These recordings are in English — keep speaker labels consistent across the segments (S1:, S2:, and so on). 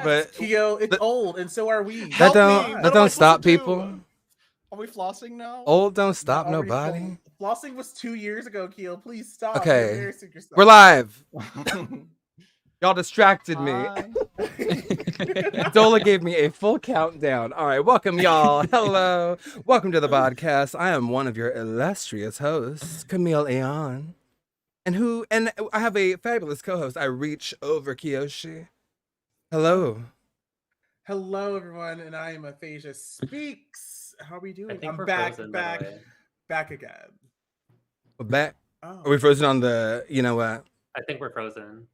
S1: but
S2: Kyo, it's old, and so are we.
S1: that
S3: Help me.
S1: don't stop people.
S3: Are we flossing now?
S1: Old don't stop
S2: Already
S1: nobody.
S2: Flossing was 2 years ago, Kyo. Please stop.
S1: Okay.
S2: You're embarrassing yourself.
S1: We're live. Y'all distracted me.
S3: Hi.
S1: Dola gave me a full countdown. All right, welcome y'all. Hello. Welcome to the podcast. I am one of your illustrious hosts, Camille Aeon. And I have a fabulous co-host. I reach over Kiyoshi. Hello.
S2: Hello, everyone, and I am Aphasia Speaks. How are we doing?
S4: I'm
S2: back again.
S1: We're back.
S2: Oh.
S1: Are we frozen on the, you know what?
S4: I think we're frozen.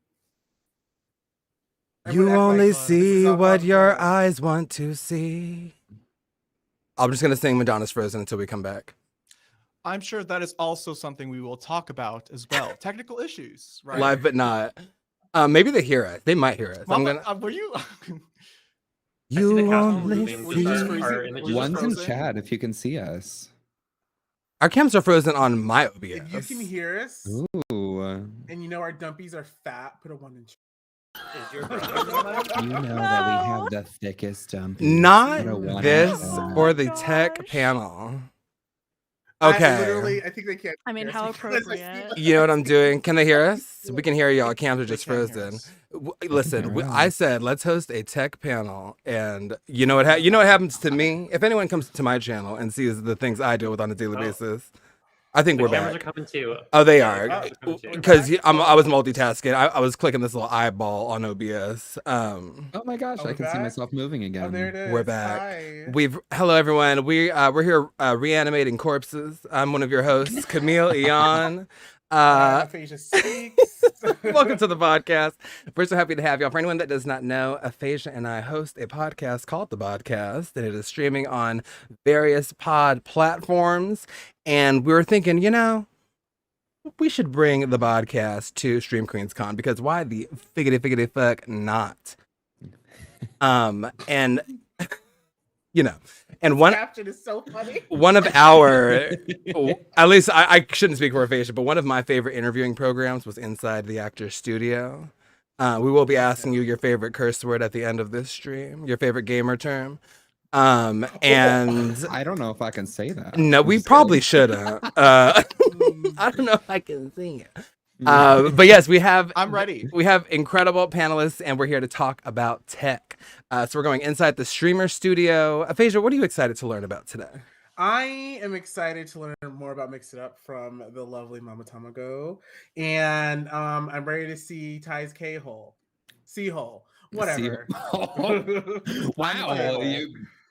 S1: You only see what your eyes want to see. I'm just going to sing Madonna's Frozen until we come back.
S3: I'm sure that is also something we will talk about as well. Technical issues, right?
S1: Live but not. Maybe they hear us. They might hear us.
S3: Mama, were you?
S1: You only
S4: moving. Our images
S5: One's in
S3: frozen?
S5: chat if you can see us.
S1: Our cams are frozen on my OBS.
S2: If you can hear us,
S5: Ooh.
S2: and you know our dumpies are fat, put a 1 in chat.
S4: Is your brother
S5: You know that we have the thickest dump.
S1: Not this or the tech panel. Okay.
S2: I think they can't.
S6: I mean,
S2: hear
S6: how
S2: us because I see
S6: appropriate.
S1: You know what I'm doing? Can they hear us? We can hear y'all. Cams are
S3: They
S1: just
S3: can't hear
S1: frozen.
S3: us.
S1: Listen,
S5: hear us.
S1: I said let's host a tech panel, and you know what? You know what happens to me? If anyone comes to my channel and sees the things I deal with on a daily basis, I think
S4: The
S1: we're
S4: cameras
S1: back.
S4: are coming too.
S1: Oh, they
S4: Yeah,
S1: are.
S4: the cameras are coming too.
S1: Because I was multitasking. I was clicking this little eyeball on OBS.
S5: Oh my gosh,
S2: Oh,
S5: I can see
S2: back?
S5: myself moving again.
S2: Oh, there it is.
S1: We're back.
S2: Hi.
S1: Hello everyone. We're here reanimating corpses. I'm one of your hosts, Camille Aeon.
S2: Aphasia Speaks.
S1: Welcome to the podcast. We're so happy to have y'all. For anyone that does not know, Aphasia and I host a podcast called The Bodcast, and it is streaming on various pod platforms. And we were thinking, we should bring the podcast to Stream Queens Con, because why the figgity fuck not? And and one
S2: caption is so funny.
S1: one of our, at least I shouldn't speak for Aphasia, but one of my favorite interviewing programs was Inside the Actor's Studio. We will be asking you your favorite curse word at the end of this stream, your favorite gamer term. And
S5: I don't know if I can say that.
S1: no, we
S5: Just
S1: probably
S5: kidding.
S1: shouldn't. I don't know if I can sing it. But yes,
S3: I'm ready.
S1: We have incredible panelists, and we're here to talk about tech. So we're going inside the streamer studio. Aphasia, what are you excited to learn about today?
S2: I am excited to learn more about Mix It Up from the lovely Mama Tamago, and I'm ready to see Ty's K-hole, C-hole, whatever.
S5: Wow.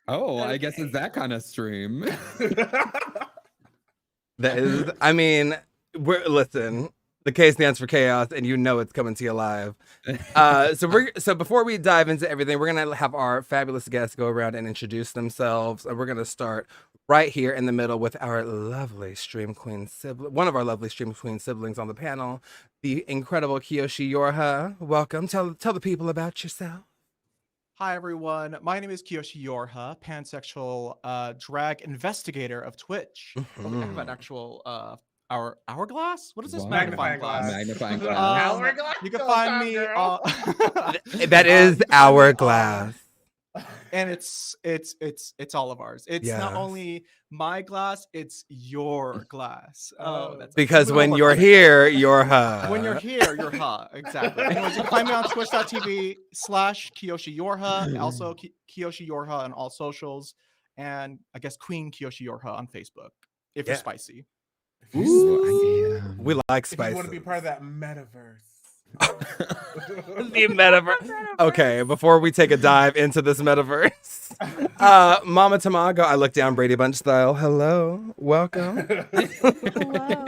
S5: I guess it's that kind of stream.
S1: That is, I mean, listen. The K stands for chaos, and it's coming to you live. So before we dive into everything, we're gonna have our fabulous guests go around and introduce themselves, and we're gonna start right here in the middle with our lovely Stream Queen sibling, one of our lovely Stream Queen siblings on the panel, the incredible Kiyoshi Yorha. Welcome. Tell the people about yourself.
S3: Hi everyone, my name is Kiyoshi Yorha, pansexual drag investigator of Twitch. Oh, we have an actual hourglass? What is this?
S5: Wow.
S3: Magnifying glass.
S5: Magnifying glass.
S2: Hourglass.
S3: You can
S2: Go
S3: find
S2: on,
S3: me
S2: girl.
S1: That is hourglass.
S3: And it's all of ours. It's not
S1: Yes.
S3: only my glass, it's your glass. That's
S1: Because
S3: we
S1: when
S3: all
S1: you're
S3: look
S1: here, you're her.
S3: When you're here, you're ha. Exactly. Anyways, you can find me on twitch.tv/Kiyoshi Yorha. Also, Kiyoshi Yorha on all socials. And I guess Queen Kiyoshi Yorha on Facebook. If you're spicy.
S1: Ooh, we like
S2: If you
S1: spicy.
S2: want to be part of that metaverse.
S1: The metaverse. Okay, before we take a dive into this metaverse, Mama Tamago, I look down Brady Bunch style. Hello, welcome.
S6: Hello.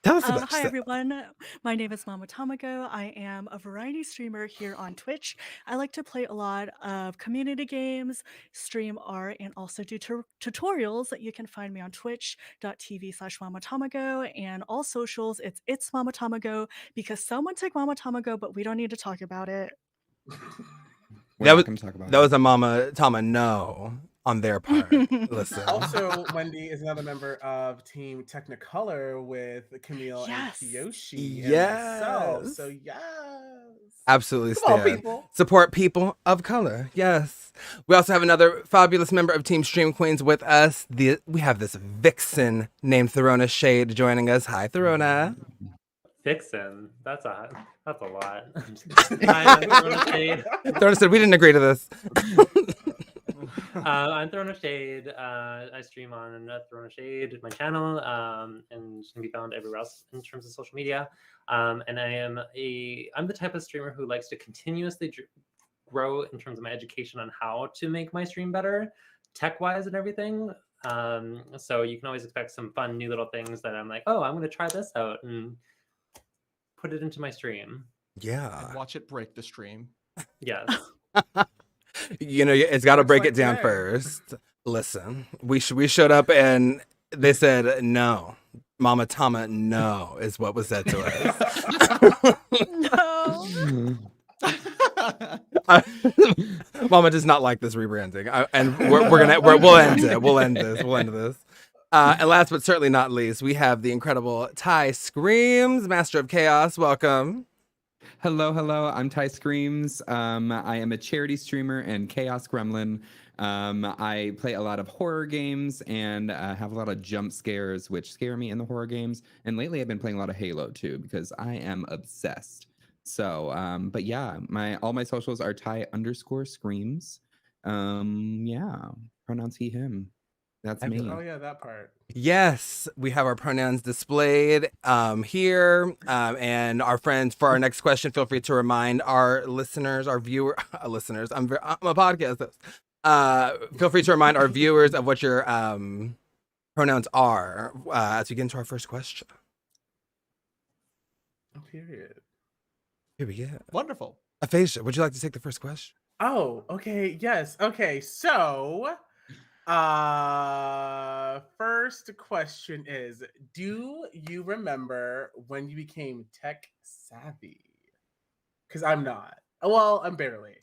S1: Tell us about
S6: Hi
S1: yourself.
S6: everyone, my name is Mama Tamago. I am a variety streamer here on Twitch. I like to play a lot of community games, stream art, and also do tutorials. You can find me on twitch.tv/Mama Tamago, and all socials. It's Mama Tamago, because someone took Mama Tamago, but we don't need to talk about it.
S5: We're not gonna talk about
S1: That was a Mama Tama no on their part. Listen.
S2: Also, Wendy is another member of Team Technicolor with Camille
S6: Yes.
S2: and Kiyoshi and
S1: Yes.
S2: myself. So yes.
S1: Absolutely
S2: Come on,
S1: stand.
S2: people.
S1: Support people of color. Yes. We also have another fabulous member of Team Stream Queens with us. We have this vixen named Throna Shade joining us. Hi, Throna.
S4: Vixen. That's a lot. Hi, I'm Throna Shade.
S1: Throna said we didn't agree to this.
S4: I'm Throna Shade. I stream on Throna Shade, my channel, and can be found everywhere else in terms of social media. And I'm the type of streamer who likes to continuously grow in terms of my education on how to make my stream better, tech-wise and everything. So you can always expect some fun new little things that I'm like, oh, I'm going to try this out and put it into my stream.
S1: Yeah.
S3: And watch it break the stream.
S4: Yes.
S1: You know, it's got to break
S2: like
S1: it down
S2: today.
S1: first. Listen, we showed up and they said no. Mama Tama, no, is what was said to us.
S6: No.
S1: Mama does not like this rebranding, and we'll end it. We'll end this. And last but certainly not least, we have the incredible Ty Screams, Master of Chaos. Welcome.
S5: Hello. I'm Ty Screams. I am a charity streamer and Chaos Gremlin. I play a lot of horror games and have a lot of jump scares, which scare me in the horror games. And lately I've been playing a lot of Halo too, because I am obsessed. So, but yeah, all my socials are Ty_Screams. Yeah, pronouns he, him. That's me.
S2: Oh yeah, that part.
S1: Yes, we have our pronouns displayed here. And our friends, for our next question, feel free to remind our listeners, our listeners, I'm a podcast host. Feel free to remind our viewers of what your pronouns are as we get into our first question.
S2: Period.
S1: Here we go.
S3: Wonderful.
S1: Aphasia, would you like to take the first question?
S2: Oh, okay. Yes. Okay. So, first question is, do you remember when you became tech savvy? Because I'm not. Well, I'm barely.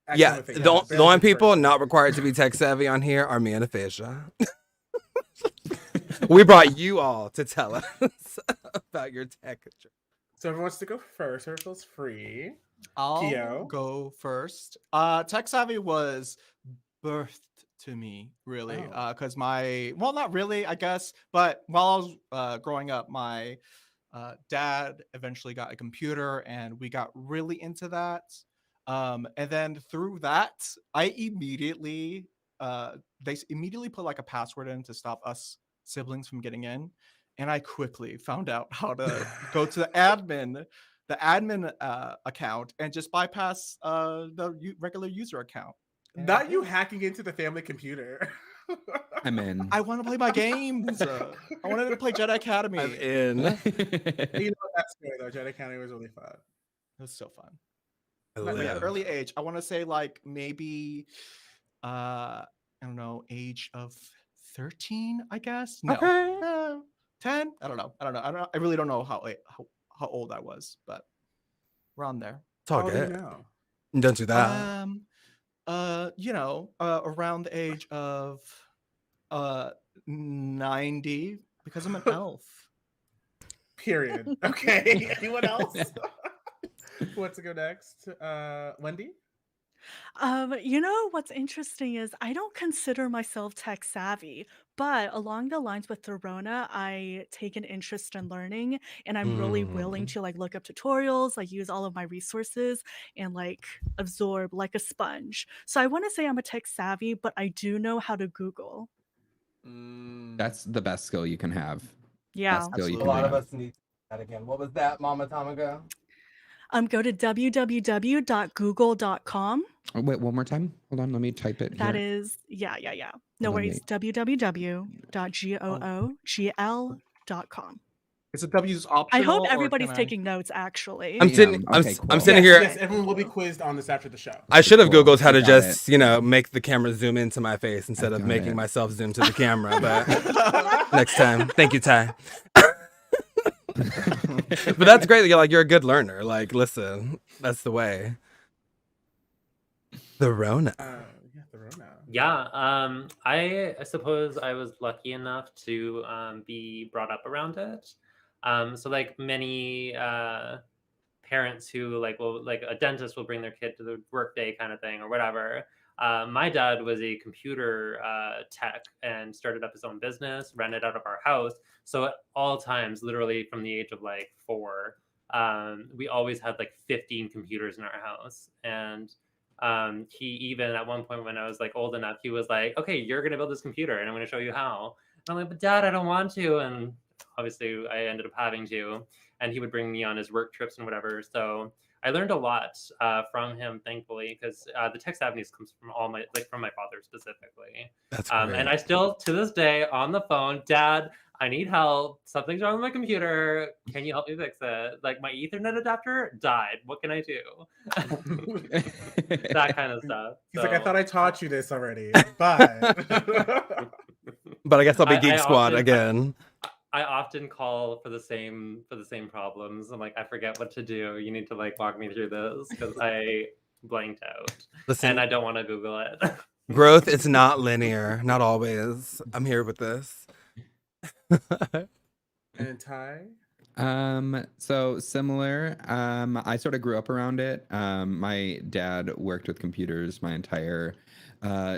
S2: Actually,
S1: Yeah,
S2: I'm gonna think,
S1: the
S2: barely
S1: only
S2: is the
S1: people
S2: first.
S1: not required to be tech savvy on here are me and Aphasia. We brought you all to tell us about your tech.
S2: So everyone wants to go first. Whoever feels free.
S3: I'll
S2: Keo?
S3: go first. Tech savvy was birthed to me, really,
S2: Oh.
S3: because not really, I guess, but while I was growing up, my dad eventually got a computer, and we got really into that. And then through that, they immediately put like a password in to stop us siblings from getting in. And I quickly found out how to go to the admin account and just bypass the regular user account.
S2: Not you hacking into the family computer.
S5: I'm in.
S3: I want to play my games. I wanted to play Jedi Academy.
S1: I'm in.
S2: You know what? That's great though. Jedi County was really fun.
S3: It was so fun.
S1: I
S3: But yeah,
S1: live.
S3: early age. I want to say like maybe, I don't know, age of 13, I guess. No,
S1: Okay.
S3: 10. I don't know. I really don't know how old I was, but around there.
S1: It's all
S2: How old are you
S1: good.
S2: now?
S1: Don't do that.
S3: Around the age of 90, because I'm an elf.
S2: Period. Okay. Anyone else? Who wants to go next? Wendy?
S6: You know what's interesting is I don't consider myself tech savvy, but along the lines with Throna, I take an interest in learning, and I'm really willing to like look up tutorials, like use all of my resources and like absorb like a sponge. So I want to say I'm a tech savvy, but I do know how to Google.
S5: That's the best skill you can have.
S6: Yeah.
S5: Best skill you
S1: A
S5: can
S1: lot of
S5: have.
S1: us need that again. What was that, Mama Tamago?
S6: Go to www.google.com.
S5: Oh, wait, one more time. Hold on, let me type it
S6: That
S5: here.
S6: is, yeah. No
S5: Hold on,
S6: worries. www.googl.com.
S3: It's a W's optional.
S6: I hope
S3: or
S6: everybody's
S3: can I-
S6: taking notes, actually.
S1: I'm sitting.
S5: Okay, cool.
S1: I'm sitting
S2: Yes,
S1: here.
S2: yes, everyone will be quizzed on this after the show.
S1: I should have
S5: Cool.
S1: Googled how to
S5: Got
S1: just, make the camera zoom into my face instead of
S5: got
S1: making
S5: it.
S1: myself zoom to the camera. But next time, thank you, Ty. But that's great. You're a good learner. Like, listen, that's the way. The Rona.
S2: Yeah, the Rona.
S4: Yeah, I suppose I was lucky enough to be brought up around it. So like many parents who will a dentist will bring their kid to the work day kind of thing or whatever. My dad was a computer tech and started up his own business, rented out of our house. So at all times, literally from the age of like 4, we always had like 15 computers in our house. And he even at one point when I was like old enough, he was like, okay, you're going to build this computer and I'm going to show you how. And I'm like, but Dad, I don't want to. And obviously I ended up having to. And he would bring me on his work trips and whatever. So I learned a lot from him, thankfully, because the tech savviness comes from from my father specifically.
S1: That's great.
S4: And I still, to this day, on the phone, Dad, I need help. Something's wrong with my computer. Can you help me fix it? Like my Ethernet adapter died. What can I do? That kind of stuff.
S2: He's like, I thought I taught you this already, but
S1: But I guess I'll be Geek
S4: I
S1: Squad
S4: often-
S1: again.
S4: I often call for the same problems. I'm like, I forget what to do. You need to like walk me through this because I blanked out
S1: Listen,
S4: and I don't want to Google it.
S1: growth is not linear, not always. I'm here with this.
S2: and Ty.
S5: So similar. I sort of grew up around it. My dad worked with computers my entire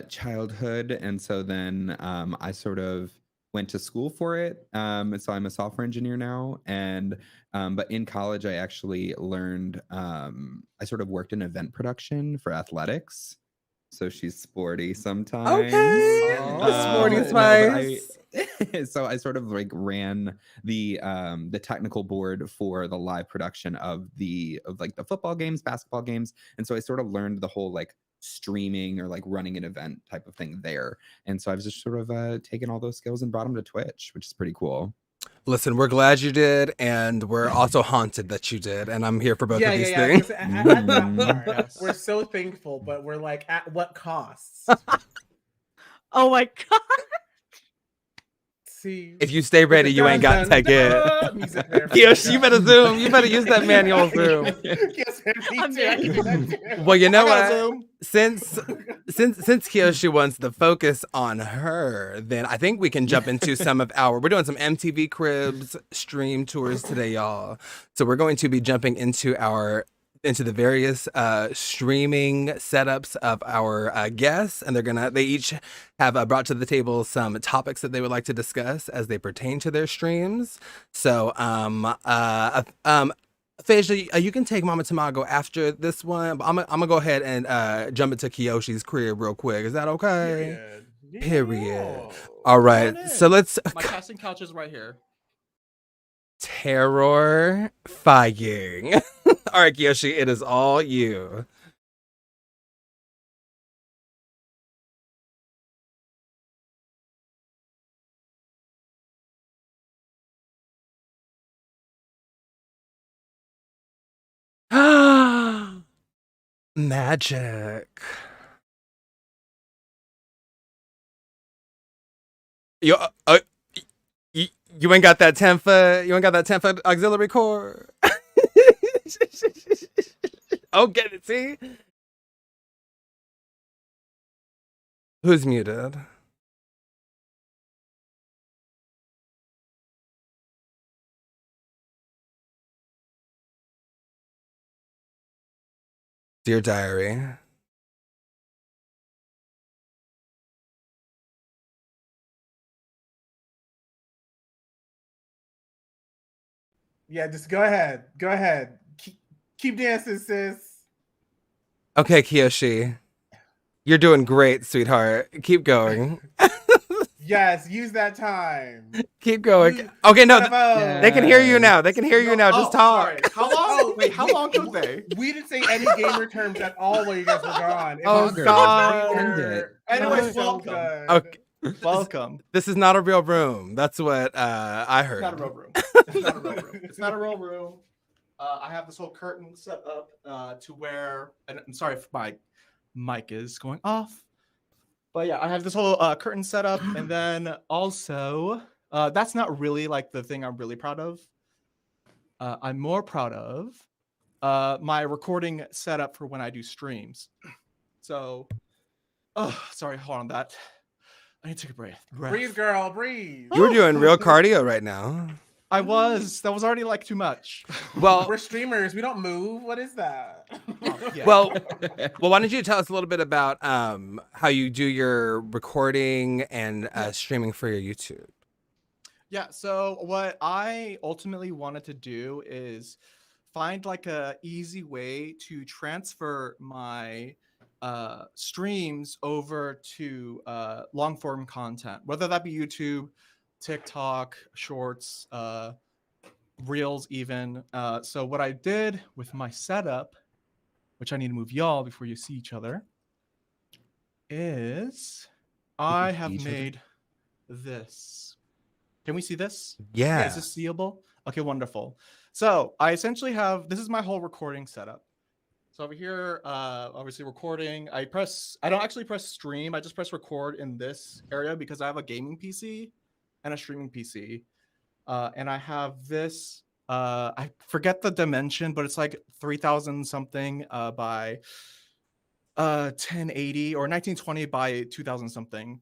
S5: childhood, and so then I sort of went to school for it. So I'm a software engineer now, and but in college I actually learned. I sort of worked in event production for athletics. So she's sporty sometimes.
S1: Okay.
S2: The
S1: sporty
S5: no, but
S1: spice.
S5: so I sort of like ran the technical board for the live production of like the football games, basketball games, and so I sort of learned the whole like streaming or like running an event type of thing there. And so I've just sort of taken all those skills and brought them to Twitch, which is pretty cool.
S1: Listen, we're glad you did, and we're also haunted that you did, and I'm here for both of these
S2: Yeah.
S1: things.
S2: At that part,
S3: Yes.
S2: we're so thankful, but we're like, at what cost?
S6: Oh my god.
S2: See,
S1: If you stay ready, you ain't got to take it.
S2: Music there.
S1: Yes, you better zoom. You better use that manual zoom.
S2: Yes, me
S6: I'm
S2: too. I can do that too.
S1: Well, you know
S3: I got
S1: what?
S3: Zoom.
S1: Since Kiyoshi wants the focus on her, then I think we can jump into some of we're doing some MTV Cribs stream tours today, y'all. So we're going to be jumping into the various streaming setups of our guests, and they each have brought to the table some topics that they would like to discuss as they pertain to their streams. So Phasia, you can take Mama Tamago after this one, but I'm gonna go ahead and jump into Kiyoshi's crib real quick. Is that okay? Period. All right,
S3: Come on
S1: so
S3: in.
S1: let's
S3: My casting couch is right here.
S1: terrifying. All right, Kiyoshi, it is all you. Magic. You, you ain't got that 10-foot. You ain't got that 10-foot auxiliary cord. Oh, get it? See, who's muted? Dear diary.
S2: Yeah, just go ahead. Go ahead. Keep dancing, sis.
S1: Okay, Kiyoshi, you're doing great, sweetheart. Keep going.
S2: Yes, use that time.
S1: Keep going. Okay, no,
S2: Bravo.
S1: they can hear you now. They can hear you now. Just talk.
S3: Sorry. How long?
S2: Oh,
S3: Wait, how long was they?
S2: We didn't say any gamer terms at all while you guys were gone. It
S1: Oh,
S2: was just
S1: God.
S2: we
S5: End
S2: were-
S5: it.
S3: Anyways,
S2: so
S3: welcome.
S2: good.
S1: Okay.
S3: Welcome.
S1: This is not a real room. That's what I heard.
S3: It's not a real room. It's not a real room. It's not a real room. I have this whole curtain set up to where, and I'm sorry if my mic is going off, but yeah, I have this whole curtain set up, and then also that's not really like the thing I'm really proud of. I'm more proud of my recording setup for when I do streams. So, sorry, hold on that. I need to take a breath.
S2: Breathe, girl, breathe.
S1: You're doing real cardio right now.
S3: I was. That was already like too much.
S1: Well,
S2: We're streamers. We don't move. What is that?
S3: Yeah.
S1: well, why don't you tell us a little bit about how you do your recording and streaming for your YouTube?
S3: Yeah, so what I ultimately wanted to do is find like a easy way to transfer my streams over to long form content, whether that be YouTube, TikTok, Shorts, Reels, even. So what I did with my setup, which I need to move y'all before you see each other, is I have
S5: each other?
S3: made this. Can we see this?
S1: Yeah.
S3: Is this seeable? Okay, wonderful. So I essentially have, this is my whole recording setup. So over here, obviously recording, I don't actually press stream. I just press record in this area because I have a gaming PC and a streaming PC. And I have this, I forget the dimension, but it's like 3000 something by 1080 or 1920 by 2000 something.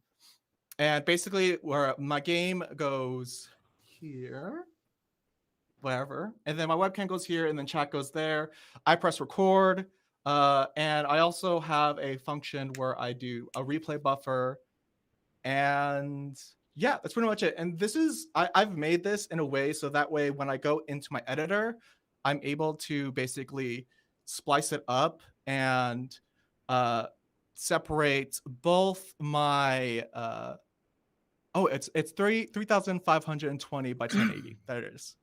S3: And basically where my game goes here, wherever, and then my webcam goes here, and then chat goes there. I press record, and I also have a function where I do a replay buffer, and yeah, that's pretty much it. And this is, I've made this in a way so that way when I go into my editor, I'm able to basically splice it up and separate both my it's 3520 by 1080. That it is.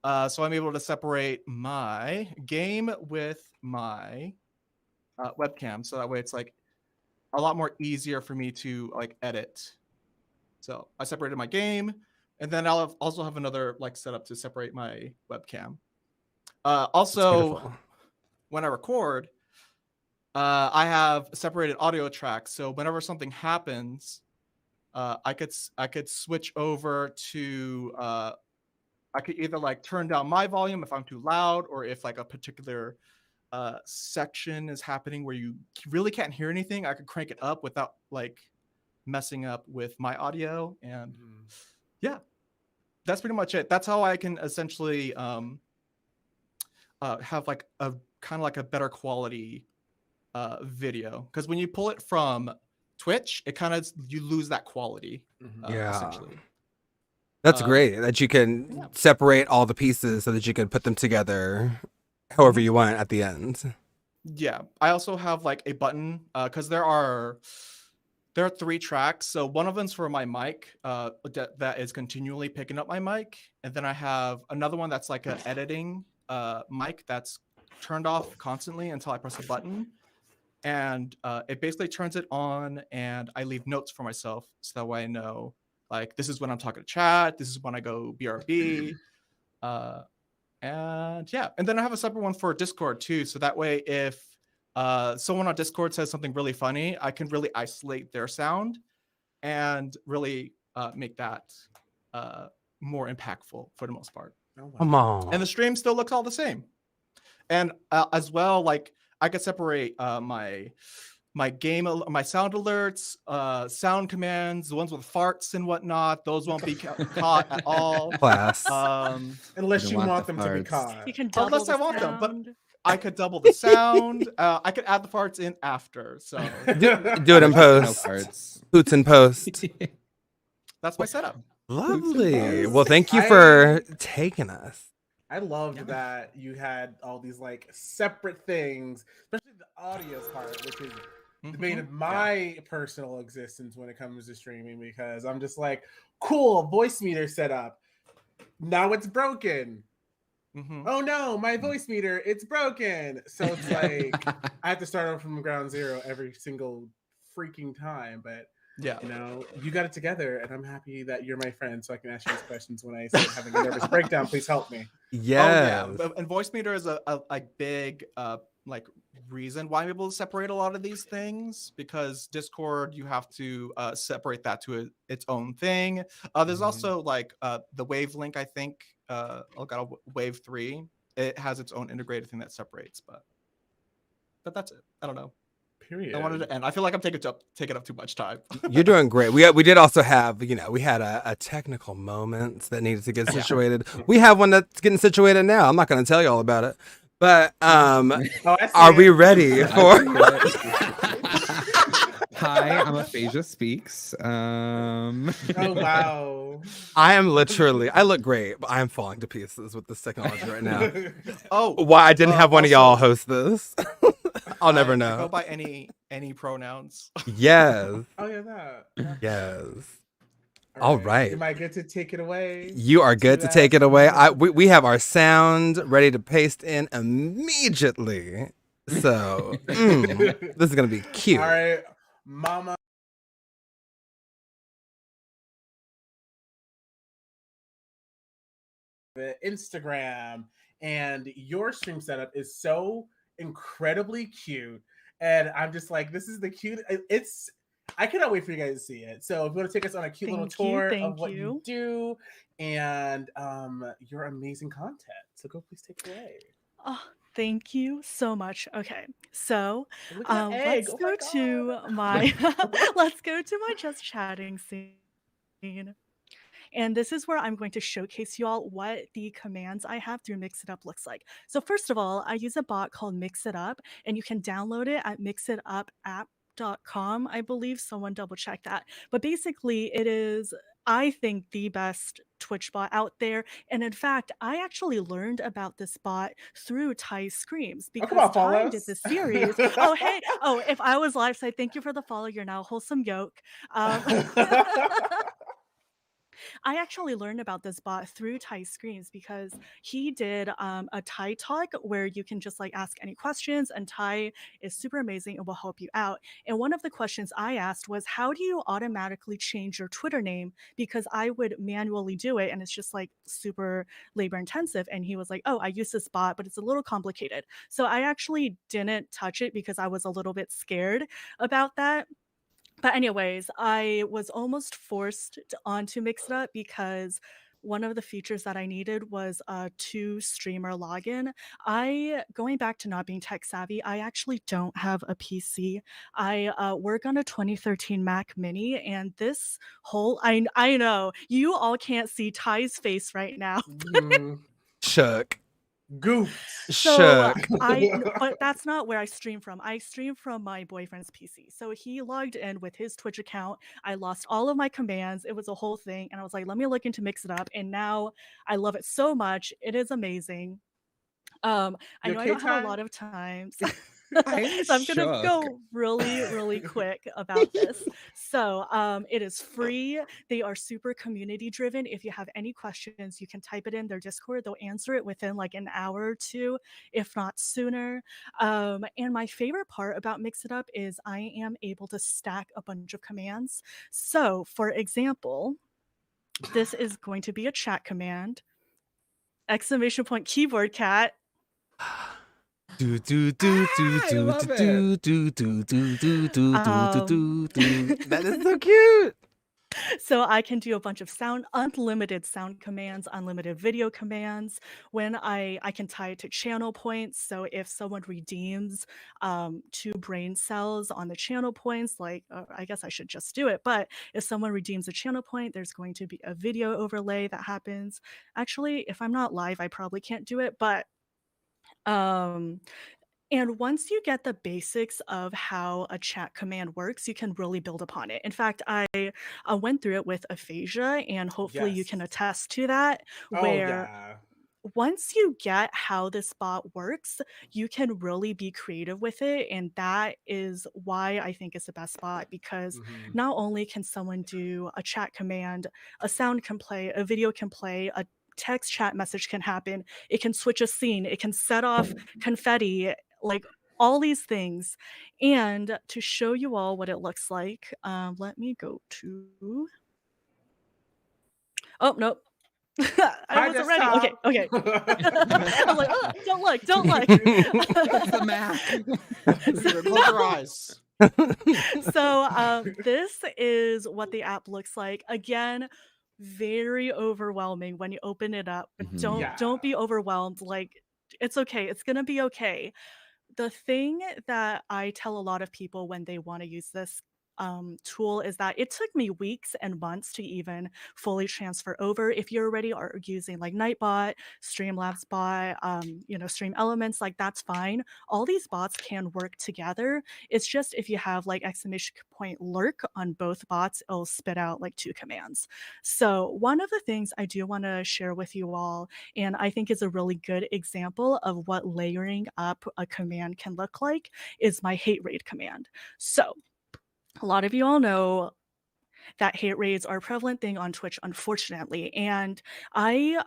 S3: So I'm able to separate my game with my webcam, so that way it's like a lot more easier for me to like edit. So I separated my game, and then I'll also have another like setup to separate my webcam. Also, when I record, I have separated audio tracks. So whenever something happens, I could switch over to I could either like turn down my volume if I'm too loud, or if like a particular section is happening where you really can't hear anything, I could crank it up without like messing up with my audio. And yeah, that's pretty much it. That's how I can essentially have like a kind of like a better quality video, because when you pull it from Twitch, it kind of, you lose that quality. Essentially.
S1: That's great that you can separate all the pieces so that you can put them together however you want at the end.
S3: Yeah, I also have like a button because there are 3 tracks. So one of them's for my mic that is continually picking up my mic, and then I have another one that's like an editing mic that's turned off constantly until I press a button, and it basically turns it on, and I leave notes for myself so that way I know like this is when I'm talking to chat, this is when I go BRB. And yeah, and then I have a separate one for Discord too, so that way if someone on Discord says something really funny, I can really isolate their sound and really make that more impactful for the most part.
S1: Come on.
S3: And the stream still looks all the same. And as well, like I could separate my sound alerts, sound commands, the ones with farts and whatnot. Those won't be caught at all.
S1: Class.
S2: Unless you want them to be caught.
S6: You can double
S3: Unless
S6: the
S3: I want them, but
S6: sound.
S3: I could double the sound. I could add the farts in after. So
S1: Do it in
S5: No
S1: post.
S5: parts.
S1: Hoots in post.
S3: that's my setup.
S1: Lovely. Well, thank you for taking us.
S2: I loved that you had all these like separate things, especially the audio part, which is the bane of my personal existence when it comes to streaming, because I'm just like, cool, voice meter set up. Now it's broken. Oh no, my voice meter, it's broken. So it's like I have to start over from ground zero every single freaking time. But
S3: yeah,
S2: you know, you got it together, and I'm happy that you're my friend, so I can ask you these questions when I start having a nervous breakdown. Please help me.
S1: Yeah.
S3: Oh, yeah. And voice meter is a big like reason why I'm able to separate a lot of these things, because Discord, you have to separate that to its own thing. There's also like the Wave link, I think. Got a Wave 3. It has its own integrated thing that separates, but that's it. I don't know.
S2: Period.
S3: I wanted to end. I feel like I'm taking up too much time.
S1: You're doing great. We did also have, we had a technical moment that needed to get situated. We have one that's getting situated now. I'm not going to tell you all about it. But
S2: Oh, I see
S1: are we
S2: it.
S1: ready
S5: I
S1: for?
S5: see it. Hi, I'm Aphasia Speaks.
S2: Oh wow.
S1: I look great, but I am falling to pieces with this technology right now.
S3: Oh,
S1: Why I didn't have one of y'all
S3: also,
S1: host this. I'll never
S3: I
S1: know.
S3: go by any pronouns.
S1: Yes.
S2: Oh yeah, that.
S1: Yes. All right.
S2: Am I good to take it away?
S1: You are good to
S2: that
S1: take it away.
S2: moment?
S1: We have our sound ready to paste in immediately. So this is gonna be cute.
S2: All right, Mama. The Instagram and your stream setup is so incredibly cute, and I'm just like, this is the cute. It's. I cannot wait for you guys to see it. So if you want to take us on a cute little tour of what you do and your amazing content, so go please take it away.
S6: Oh, thank you so much. Okay, so
S2: Look at that egg.
S6: let's
S2: Oh
S6: go
S2: my
S6: to
S2: God.
S6: my let's go to my just chatting scene. And this is where I'm going to showcase you all what the commands I have through Mix It Up looks like. So first of all, I use a bot called Mix It Up, and you can download it at mixitapp.com. I believe someone double check that. But basically, it is, I think, the best Twitch bot out there. And in fact, I actually learned about this bot through Ty Screams
S2: Oh, come
S6: because
S2: on, follow
S6: Ty
S2: us.
S6: did this series. Oh, hey. Oh, if I was live, say thank you for the follow. You're now a wholesome yoke. I actually learned about this bot through Ty Screams because he did a Ty talk where you can just like ask any questions, and Ty is super amazing and will help you out. And one of the questions I asked was, how do you automatically change your Twitter name? Because I would manually do it and it's just like super labor intensive. And he was like, oh, I use this bot, but it's a little complicated. So I actually didn't touch it because I was a little bit scared about that. But anyways, I was almost forced onto Mix It Up because one of the features that I needed was a 2 streamer login. Going back to not being tech savvy, I actually don't have a PC. I work on a 2013 Mac Mini, and this whole I know you all can't see Ty's face right now.
S1: Shook.
S2: Goofed.
S6: So
S1: Shook.
S6: but that's not where I stream from. I stream from my boyfriend's PC. So he logged in with his Twitch account. I lost all of my commands. It was a whole thing. And I was like, let me look into Mix It Up. And now I love it so much. It is amazing. I
S2: You
S6: know I
S2: okay,
S6: don't have a
S2: Ty?
S6: lot of time.
S5: I'm
S6: So I'm gonna
S5: shook.
S6: go really quick about this. So it is free. They are super community driven. If you have any questions, you can type it in their Discord. They'll answer it within like an hour or two, if not sooner. And my favorite part about Mix It Up is I am able to stack a bunch of commands. So for example, this is going to be a chat command. Exclamation point keyboard cat.
S1: Do do do do
S5: I
S1: do
S5: love
S1: do
S5: it.
S1: do do do do do do. That is so cute.
S6: So I can do a bunch of unlimited sound commands, unlimited video commands. When I can tie it to channel points. So if someone redeems 2 brain cells on the channel points, like I guess I should just do it. But if someone redeems a channel point, there's going to be a video overlay that happens. Actually, if I'm not live, I probably can't do it. But um and once you get the basics of how a chat command works, you can really build upon it. In fact, I went through it with aphasia, and hopefully you can
S2: Yes.
S6: attest to that,
S2: Oh
S6: where
S2: yeah.
S6: once you get how this bot works, you can really be creative with it. And that is why I think it's the best bot, because
S2: Mhm.
S6: not only can someone do a chat command, a sound can play, a video can play, a text chat message can happen, it can switch a scene, it can set off confetti, like all these things. And to show you all what it looks like, let me go to. Oh, nope. I
S2: Hi,
S6: wasn't ready. Okay,
S2: desktop.
S6: okay. I'm like, oh, don't look, don't look.
S5: It's the Mac.
S3: Close your eyes.
S6: So this is what the app looks like. Again, very overwhelming when you open it up. But
S5: Mhm.
S6: don't
S2: Yeah.
S6: be overwhelmed. Like, it's okay. It's gonna be okay. the thing that I tell a lot of people when they want to use this tool is that it took me weeks and months to even fully transfer over. If you already are using like Nightbot, Streamlabs bot, Stream Elements, like that's fine. All these bots can work together. It's just if you have like exclamation point lurk on both bots, it'll spit out like 2 commands. So one of the things I do want to share with you all, and I think is a really good example of what layering up a command can look like, is my hate raid command. So a lot of you all know that hate raids are a prevalent thing on Twitch, unfortunately. And I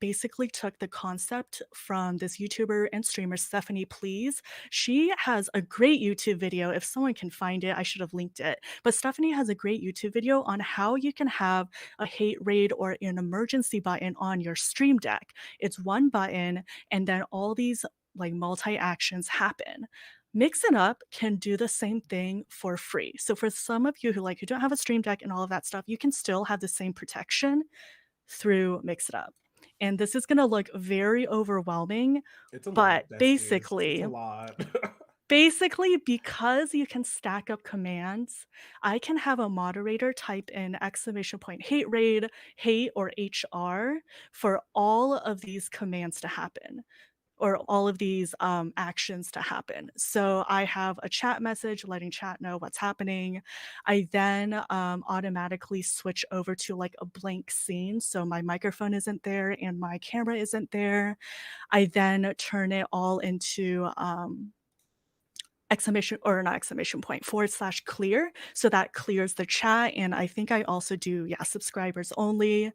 S6: basically took the concept from this YouTuber and streamer, Stephanie Please. She has a great YouTube video. If someone can find it, I should have linked it. But Stephanie has a great YouTube video on how you can have a hate raid or an emergency button on your stream deck. It's one button, and then all these like multi-actions happen. Mix It Up can do the same thing for free. So for some of you who don't have a stream deck and all of that stuff, you can still have the same protection through Mix It Up. And this is going to look very overwhelming,
S2: It's a
S6: but
S2: lot,
S6: basically,
S2: it's a lot.
S6: basically, because you can stack up commands, I can have a moderator type in exclamation point hate raid, hate, or HR for all of these commands to happen, or all of these actions to happen. So I have a chat message letting chat know what's happening. I then automatically switch over to like a blank scene. So my microphone isn't there and my camera isn't there. I then turn it all into exclamation, or not exclamation point, / clear. So that clears the chat. And I think I also do, subscribers only.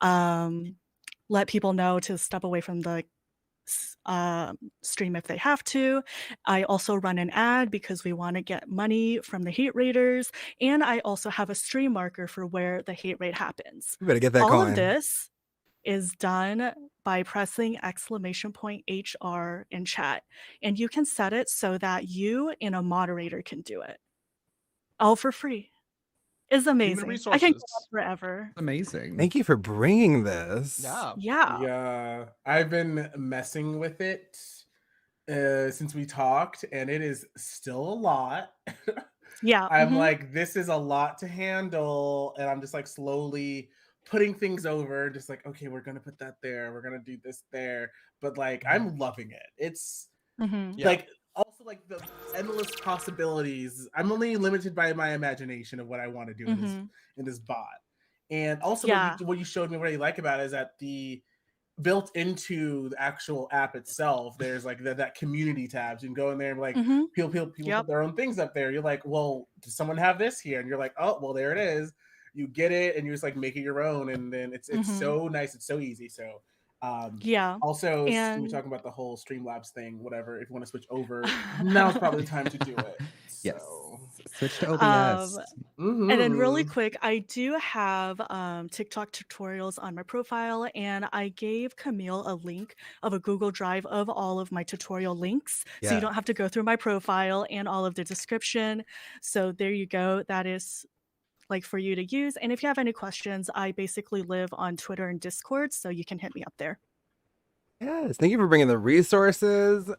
S6: Let people know to step away from the stream if they have to. I also run an ad because we want to get money from the hate raiders, and I also have a stream marker for where the hate raid happens.
S1: You better get that
S6: All
S1: coin.
S6: of this is done by pressing exclamation point HR in chat, and you can set it so that you and a moderator can do it all for free. It's amazing. I can go
S3: resources.
S6: on forever.
S5: Amazing.
S1: Thank you for bringing this.
S3: Yeah.
S2: Yeah, I've been messing with it since we talked, and it is still a lot.
S6: Yeah.
S2: I'm like, this is a lot to handle, and I'm just like slowly putting things over, just like, okay, we're gonna put that there, we're gonna do this there, but like, I'm loving it. It's
S3: Yeah.
S2: like also like the endless possibilities. I'm only limited by my imagination of what I want to do in this bot. And also what you showed me what I like about it is that the built into the actual app itself, there's like that community tabs. You can go in there and like people put their own things up there. You're like, well, does someone have this here? And you're like, oh, well, there it is. You get it and you just like make it your own, and then it's so nice, it's so easy. So also,
S6: and
S2: we're talking about the whole Streamlabs thing, whatever. If you want to switch over, now's probably the time to do it.
S5: Yes.
S2: So.
S5: Switch to OBS.
S6: And then really quick, I do have TikTok tutorials on my profile, and I gave Camille a link of a Google Drive of all of my tutorial links. So you don't have to go through my profile and all of the description. So there you go. That is like for you to use. And if you have any questions, I basically live on Twitter and Discord, so you can hit me up there.
S1: Yes, thank you for bringing the resources.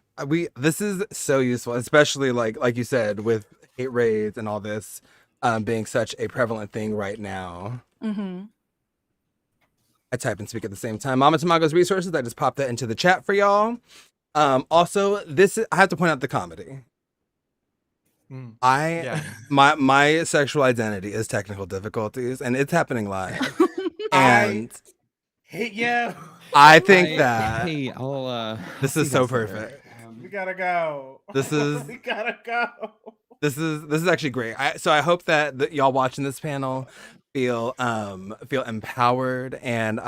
S1: This is so useful, especially like you said, with hate raids and all this being such a prevalent thing right now. I type and speak at the same time. Mama Tamago's resources. I just popped that into the chat for y'all. Also, I have to point out the comedy. My sexual identity is technical difficulties, and it's happening live. And
S2: I hate you.
S1: I think that this is so
S5: later.
S1: perfect.
S2: We gotta go.
S1: This is
S2: we gotta go.
S1: This is actually great. So I hope that y'all watching this panel feel empowered and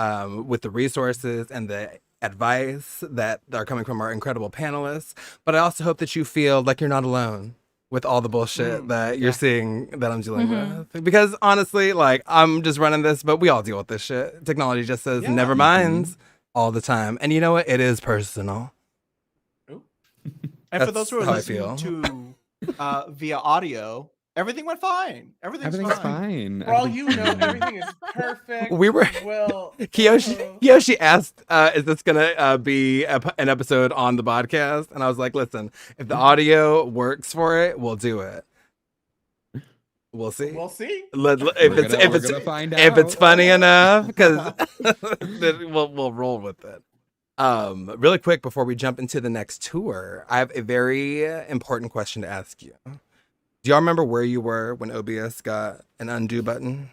S1: with the resources and the advice that are coming from our incredible panelists. But I also hope that you feel like you're not alone with all the bullshit that you're seeing that I'm dealing with. Because honestly, like, I'm just running this, but we all deal with this shit. Technology just says never minds all the time. And you know what? It is personal.
S3: And for those who are
S1: how I feel.
S3: listening to via audio, Everything went fine. Everything's
S5: Everything's
S3: fine.
S5: fine.
S2: For all you know,
S5: Everything's
S2: everything is perfect.
S1: We were-
S2: well.
S1: Kiyoshi asked, "Is this gonna be an episode on the podcast?" And I was like, "Listen, if the audio works for it, we'll do it. We'll see.
S2: We'll see.
S1: If
S5: We're gonna find out.
S1: if it's funny enough, because then we'll roll with it." Really quick before we jump into the next tour, I have a very important question to ask you. Do y'all remember where you were when OBS got an undo button?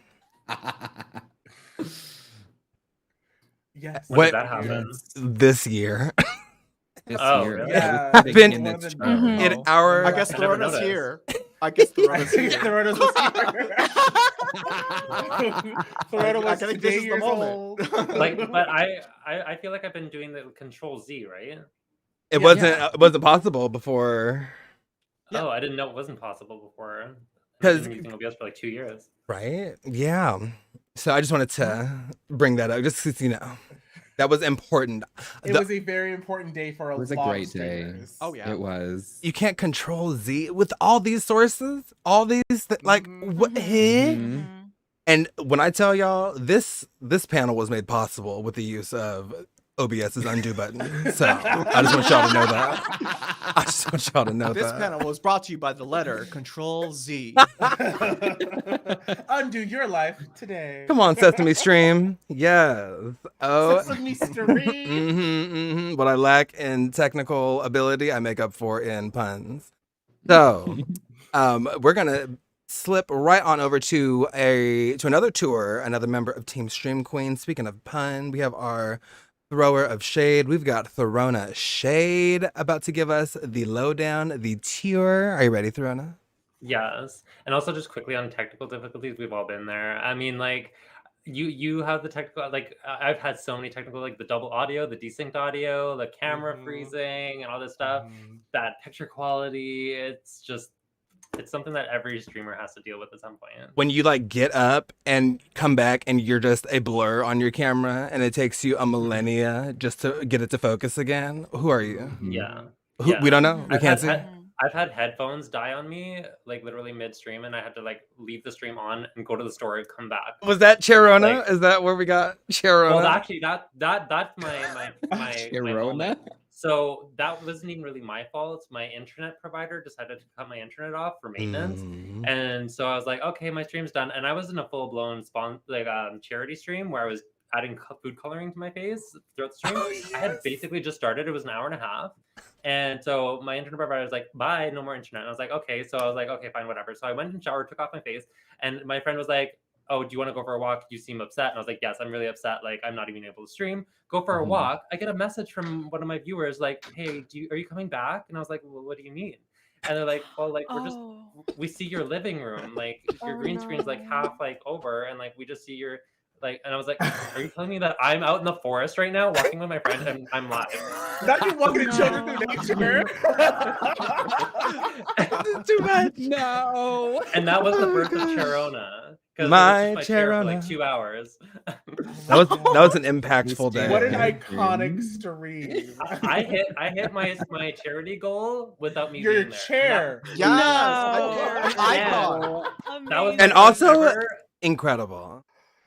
S2: Yes.
S4: When
S1: What-
S4: did that happen?
S1: This year.
S5: This
S4: Oh,
S5: year.
S4: really?
S2: Yeah.
S1: I've been
S5: in
S2: one
S5: its
S2: of the-
S5: turn.
S1: in
S3: Oh.
S1: our
S3: I guess
S4: I never
S3: Thorona's
S4: noticed.
S3: here. I guess Thorona's
S2: The
S3: here.
S2: Thorona's was Thorona
S3: I
S2: was
S3: think
S2: today
S3: this is the
S2: years
S3: moment.
S2: old.
S4: Like, but I feel like I've been doing the Control Z, right?
S1: it
S3: Yeah.
S1: wasn't possible before,
S3: Yeah.
S4: Oh, I didn't know it wasn't possible before. I've
S1: 'Cause-
S4: been using OBS for like 2 years.
S1: right? Yeah. So I just wanted to bring that up, just so you know. That was important.
S2: It
S1: The-
S2: was a very important day for a
S5: It was a
S2: lot
S5: great
S2: of
S5: day.
S2: streamers.
S3: Oh yeah.
S5: It was.
S1: you can't control Z with all these sources, all these like
S2: Mhm.
S1: what?
S5: Mhm.
S1: And when I tell y'all this panel was made possible with the use of OBS's undo button. So I just want y'all to know that. I just want y'all to know
S3: This
S1: that.
S3: panel was brought to you by the letter Control Z.
S2: Undo your life today.
S1: Come on, Sesame Stream. Yes. Oh.
S2: Sesame Stream.
S1: What I lack in technical ability, I make up for in puns. So, we're gonna slip right on over to another tour, another member of Team Stream Queen. Speaking of pun, we have our thrower of shade. We've got Thorona Shade about to give us the lowdown, the tour. Are you ready, Thorona?
S4: Yes, and also just quickly on technical difficulties, we've all been there. I mean, like you have the technical, like I've had so many technical, like the double audio, the desynced audio, the camera
S2: Mhm.
S4: freezing, and all this stuff. Bad picture quality. It's something that every streamer has to deal with at some point.
S1: When you like get up and come back and you're just a blur on your camera and it takes you a millennia just to get it to focus again. Who are you?
S4: Yeah.
S1: Who,
S4: Yeah.
S1: we don't know. We
S4: I've
S1: can't
S4: had-
S1: see.
S4: I've had headphones die on me, like literally mid-stream, and I had to like leave the stream on and go to the store and come back.
S1: Was that Cherona?
S4: Like-
S1: Is that where we got Cherona?
S4: Well, actually, that's my
S5: Sharona?
S4: moment. So that wasn't even really my fault. My internet provider decided to cut my internet off for maintenance.
S1: Mm.
S4: And so I was like, okay, my stream's done. And I was in a full blown charity stream where I was adding food coloring to my face throughout the stream.
S1: Oh,
S4: I had
S1: yes.
S4: basically just started. It was an hour and a half. And so my internet provider was like, bye, no more internet. And I was like, okay. So I was like, okay, fine, whatever. So I went and showered, took off my face. And my friend was like, oh, do you want to go for a walk? You seem upset. And I was like, yes, I'm really upset. Like, I'm not even able to stream. Go for a
S5: Mhm.
S4: walk. I get a message from one of my viewers like, hey, are you coming back? And I was like, well, what do you mean? And they're like, well, like, we see your living room. Like, your
S6: Oh,
S4: green screen's like
S6: no.
S4: half like over. And like, we just see your, like, and I was like, are you telling me that I'm out in the forest right now walking with my friend and I'm live?
S2: Not you walking
S6: No.
S2: children through nature.
S1: Too much.
S5: No.
S4: And that was the birth of Cherona. 'Cause it was
S1: My
S4: just chair for like
S1: Cherona.
S4: 2 hours.
S1: That was an impactful day.
S2: What an
S5: Yeah.
S2: iconic stream.
S4: I hit my charity goal without me
S2: Your
S4: being there.
S2: chair.
S3: Yes,
S6: No.
S3: an icon.
S4: That was
S6: Amazing.
S1: And
S4: my
S1: also-
S4: first ever-
S1: Incredible.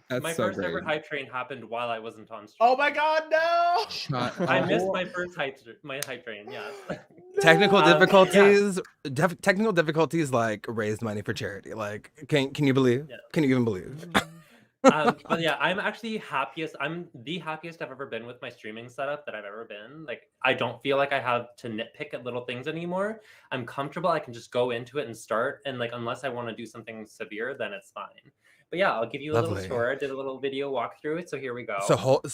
S5: That's
S4: my
S5: so
S4: first
S5: great.
S4: ever hype train happened while I wasn't on stream.
S2: Oh my god, no!
S5: Shut
S4: I
S5: up.
S4: missed my first hype train. Yes.
S1: Technical
S4: Yeah.
S1: difficulties. Technical difficulties like raised money for charity. Like, can you believe?
S4: Yeah.
S1: Can you even believe?
S4: But yeah, I'm actually happiest. I'm the happiest I've ever been with my streaming setup that I've ever been. Like, I don't feel like I have to nitpick at little things anymore. I'm comfortable. I can just go into it and start. And like, unless I want to do something severe, then it's fine. But yeah, I'll give you a
S1: Lovely.
S4: little tour. I did a little video walkthrough. So here we go.
S1: So hold.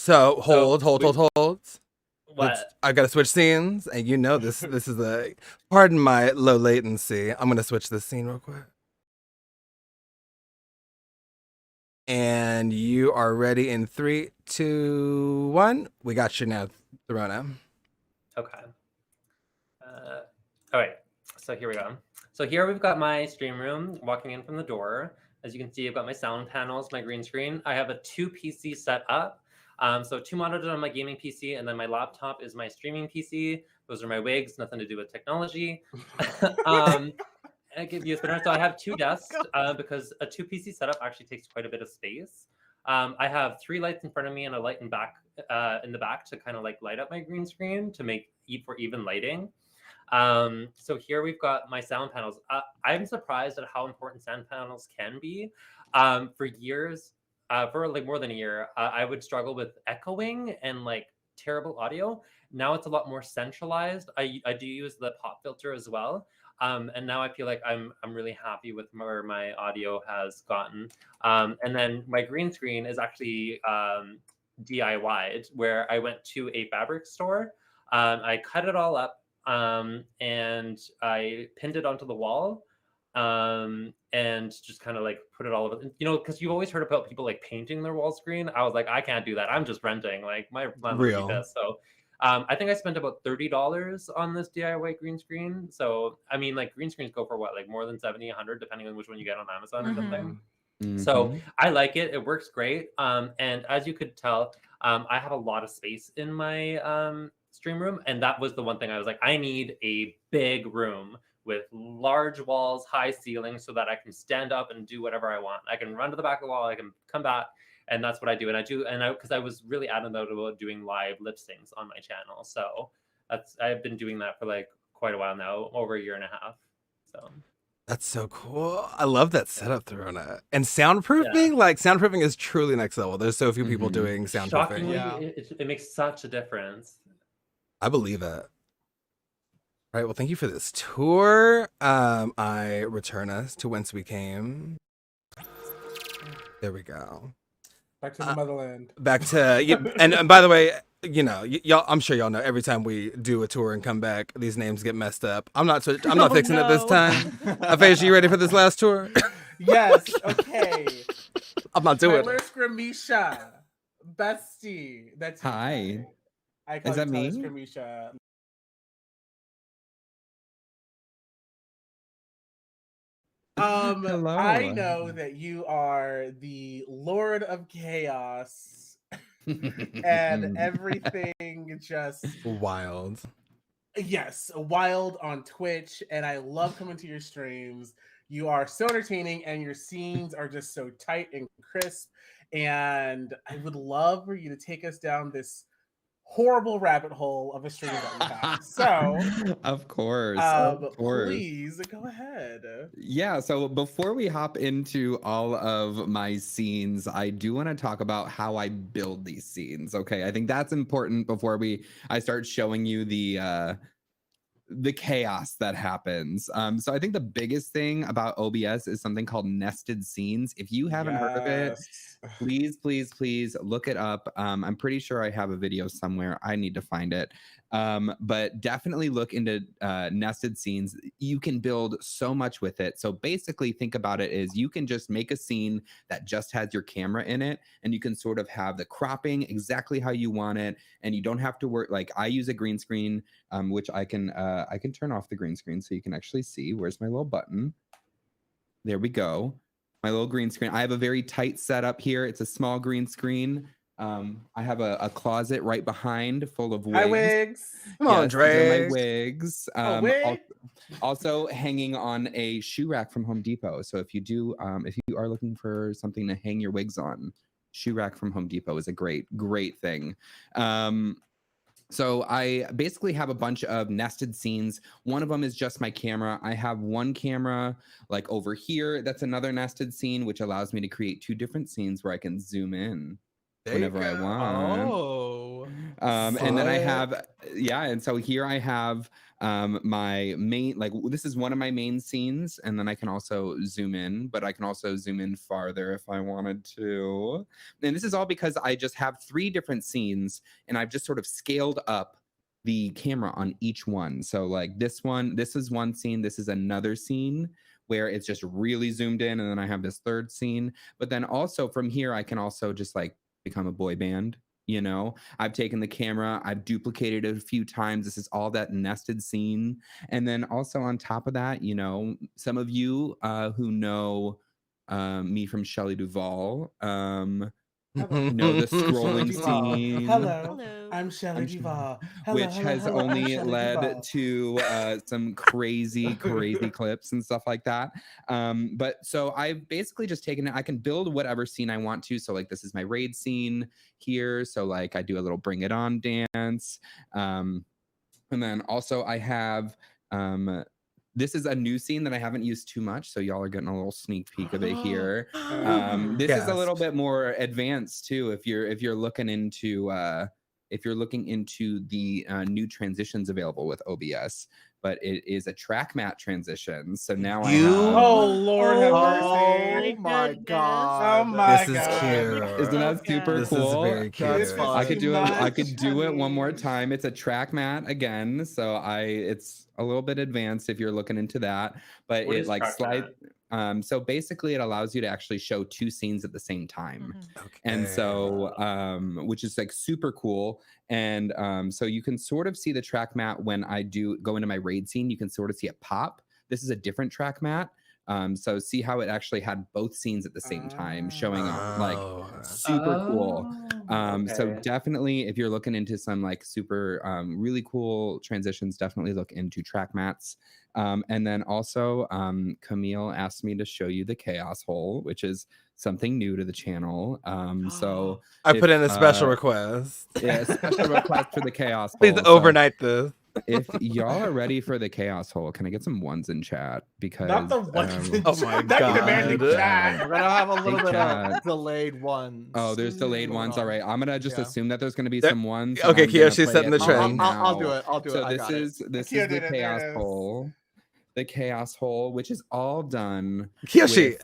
S4: What?
S1: I gotta switch scenes, and you know this. This is a. Pardon my low latency. I'm gonna switch this scene real quick. And you are ready in 3, 2, 1. We got you now, Thorona.
S4: Okay. All right. So here we go. So here we've got my stream room walking in from the door. As you can see, I've got my sound panels, my green screen. I have a 2 PC set up. So 2 monitors on my gaming PC, and then my laptop is my streaming PC. Those are my wigs, nothing to do with technology. I give you a spinner. So I have 2 desks because a 2 PC setup actually takes quite a bit of space. I have 3 lights in front of me and a light in the back to kind of like light up my green screen to make for even lighting. So here we've got my sound panels. I'm surprised at how important sound panels can be. For years, for like more than a year, I would struggle with echoing and like terrible audio. Now it's a lot more centralized. I do use the pop filter as well. And now I feel like I'm really happy with where my audio has gotten. And then my green screen is actually DIY'd, where I went to a fabric store. I cut it all up and I pinned it onto the wall and just kind of like put it all over, because you've always heard about people like painting their wall screen. I was like, I can't do that. I'm just renting. Like my landlord would be
S1: Real.
S4: pissed. So I think I spent about $30 on this DIY green screen. So I mean, like green screens go for what, like more than 70, 100, depending on which one you get on Amazon or something. So I like it. It works great. And as you could tell, I have a lot of space in my stream room. And that was the one thing I was like, I need a big room with large walls, high ceilings, so that I can stand up and do whatever I want. I can run to the back of the wall, I can come back, and that's what I do. Because I was really adamant about doing live lip syncs on my channel. So I've been doing that for like quite a while now, over a year and a half. So
S1: That's so cool. I love that setup, Throna. And soundproofing, like soundproofing is truly next level. There's so few people doing soundproofing.
S4: Shockingly,
S3: Yeah.
S4: it makes such a difference.
S1: I believe it. All right, well, thank you for this tour. I return us to whence we came. There we go.
S2: Back to the motherland.
S1: Back to and by the way, y'all, I'm sure y'all know every time we do a tour and come back, these names get messed up. I'm not fixing it this time. Aphasia, you ready for this last tour?
S2: Yes. Okay.
S1: I'm not doing
S2: Tyler
S1: it.
S2: Scramisha, bestie. That's you,
S5: Hi.
S2: I call
S5: Is that
S2: you Tyler
S5: me?
S2: Scramisha.
S5: Hello.
S2: I know that you are the Lord of Chaos and everything just
S1: Wild.
S2: yes, wild on Twitch, and I love coming to your streams. You are so entertaining, and your scenes are just so tight and crisp. And I would love for you to take us down this horrible rabbit hole of a stream that we have. So,
S5: of course.
S2: please go ahead.
S5: Yeah, so before we hop into all of my scenes, I do want to talk about how I build these scenes. Okay, I think that's important before I start showing you the chaos that happens. So I think the biggest thing about OBS is something called nested scenes. If you haven't heard of it, please look it up. I'm pretty sure I have a video somewhere. I need to find it. But definitely look into nested scenes. You can build so much with it. So basically think about it as you can just make a scene that just has your camera in it, and you can sort of have the cropping exactly how you want it, and you don't have to work. Like I use a green screen, which I can turn off the green screen so you can actually see. Where's my little button? There we go. My little green screen. I have a very tight setup here. It's a small green screen. I have a closet right behind full of wigs.
S2: Hi, wigs.
S1: Come on,
S5: Yes, these are my
S1: Drake.
S5: wigs.
S2: Wig?
S5: Also hanging on a shoe rack from Home Depot. So if you are looking for something to hang your wigs on, shoe rack from Home Depot is a great thing. So I basically have a bunch of nested scenes. One of them is just my camera. I have one camera like over here. That's another nested scene, which allows me to create 2 different scenes where I can zoom in whenever I want.
S3: Oh.
S5: And then I have, and so here I have my main, like this is one of my main scenes, and then I can also zoom in, but I can also zoom in farther if I wanted to. And this is all because I just have 3 different scenes, and I've just sort of scaled up the camera on each one. So like this is one scene, this is another scene where it's just really zoomed in, and then I have this 3rd scene. But then also from here, I can also just like become a boy band. I've taken the camera, I've duplicated it a few times. This is all that nested scene. And then also on top of that, some of you who know me from Shelley Duvall, know, the scrolling
S2: Duvall.
S5: scene.
S2: Hello,
S6: Hello.
S2: I'm Shelley
S5: I'm sure-
S2: Duvall. Hello,
S5: which
S2: hello,
S5: has
S2: hello, I'm
S5: only
S2: Shelley
S5: led
S2: Duvall.
S5: to some crazy clips and stuff like that. But so I've basically just taken it. I can build whatever scene I want to. So like this is my raid scene here. So like I do a little bring it on dance. And then also I have this is a new scene that I haven't used too much, so y'all are getting a little sneak peek of it here. This is a little bit more advanced too. If you're looking into the new transitions available with OBS, but it is a track mat transition. So now I have.
S2: Oh Lord, have
S3: Oh
S2: mercy!
S3: my
S6: goodness.
S3: god.
S2: Oh my
S1: This is
S2: god!
S1: cute.
S5: Isn't that super
S1: This
S5: cool?
S1: is very cute.
S3: That's
S2: This is
S3: fun.
S5: I could
S2: too
S5: do it. I
S2: much,
S5: could do it one more
S2: honey.
S5: time. It's a track mat again, so it's a little bit advanced if you're looking into that. But
S4: What
S5: it
S4: is
S5: like
S4: track
S5: slide.
S4: mat?
S5: So basically, it allows you to actually show two scenes at the same time,
S6: Mhm.
S5: and so which is like super cool. And so you can sort of see the track mat when I do go into my raid scene. You can sort of see it pop. This is a different track mat. So see how it actually had both scenes at the same time showing up, like super cool. So
S4: Okay.
S5: definitely if you're looking into some like super really cool transitions, definitely look into track mats. And then also Camille asked me to show you the chaos hole, which is something new to the channel. So
S1: I put
S5: if,
S1: in a special request.
S5: yeah, a special request for the chaos
S1: Please
S5: hole. So
S1: overnight this.
S5: if y'all are ready for the chaos hole, can I get some ones in chat? Because
S2: Not the ones in
S1: Oh my
S2: chat. Demanding
S1: God.
S2: chat.
S3: We're gonna have a little
S5: Big
S3: bit
S5: chat.
S3: of delayed ones.
S5: Oh, there's delayed
S3: Hold
S5: ones.
S3: on.
S5: All right, I'm gonna just
S3: Yeah.
S5: assume that there's gonna be
S1: There-
S5: some ones.
S1: okay,
S5: and I'm gonna
S1: Kiyoshi's
S5: play
S1: setting
S5: it
S1: the
S5: right
S1: trend.
S3: I'll do
S5: now.
S3: it. I'll do
S5: So
S3: it. I
S5: this
S3: got it.
S5: is the
S2: Kyo did it, there
S5: chaos
S2: it is.
S5: hole. The chaos hole, which is all done
S1: Kiyoshi.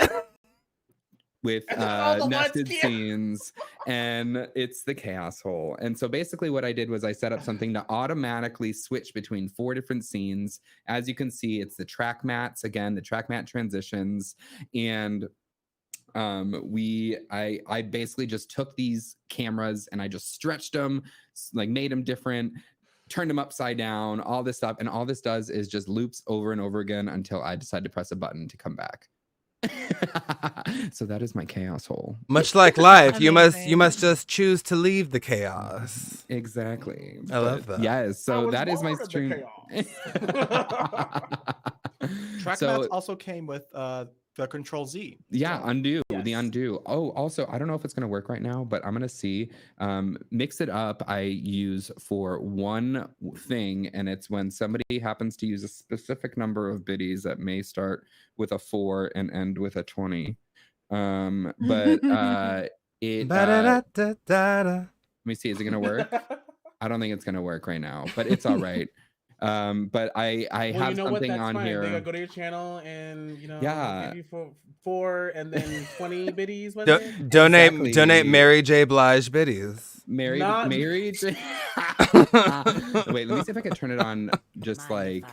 S5: with
S2: And all the ones,
S5: nested
S2: Kia.
S5: scenes, and it's the chaos hole. And so basically what I did was I set up something to automatically switch between 4 different scenes. As you can see, it's the track mats, again, the track mat transitions. And I basically just took these cameras and I just stretched them, like made them different, turned them upside down, all this stuff. And all this does is just loops over and over again until I decide to press a button to come back. So that is my chaos hole.
S1: Much like life, you
S6: Amazing.
S1: must just choose to leave the chaos.
S5: Exactly.
S1: I love that.
S5: Yes.
S2: I
S5: So
S2: was
S5: that is my
S2: born in the
S5: stream.
S3: Track
S5: So-
S3: mats also came with the Control Z.
S5: Yeah, undo the
S2: Yes.
S5: undo. Oh, also, I don't know if it's gonna work right now, but I'm gonna see. Mix it up. I use for one thing, and it's when somebody happens to use a specific number of biddies that may start with a 4 and end with a 20. But it.
S1: Ba-da-da-da-da-da.
S5: Let me see. Is it gonna work? I don't think it's gonna work right now, but it's all right. But I
S2: Well,
S5: have
S2: you know what?
S5: something
S2: That's
S5: on
S2: fine.
S5: here.
S2: They gotta go to your channel and
S5: Yeah.
S2: give you 4 and then 20 biddies. Was
S1: Do-
S2: it?
S1: donate
S5: Exactly.
S1: Mary J. Blige biddies.
S5: Married.
S2: Not-
S5: Wait, let me see if I can turn it on. Just like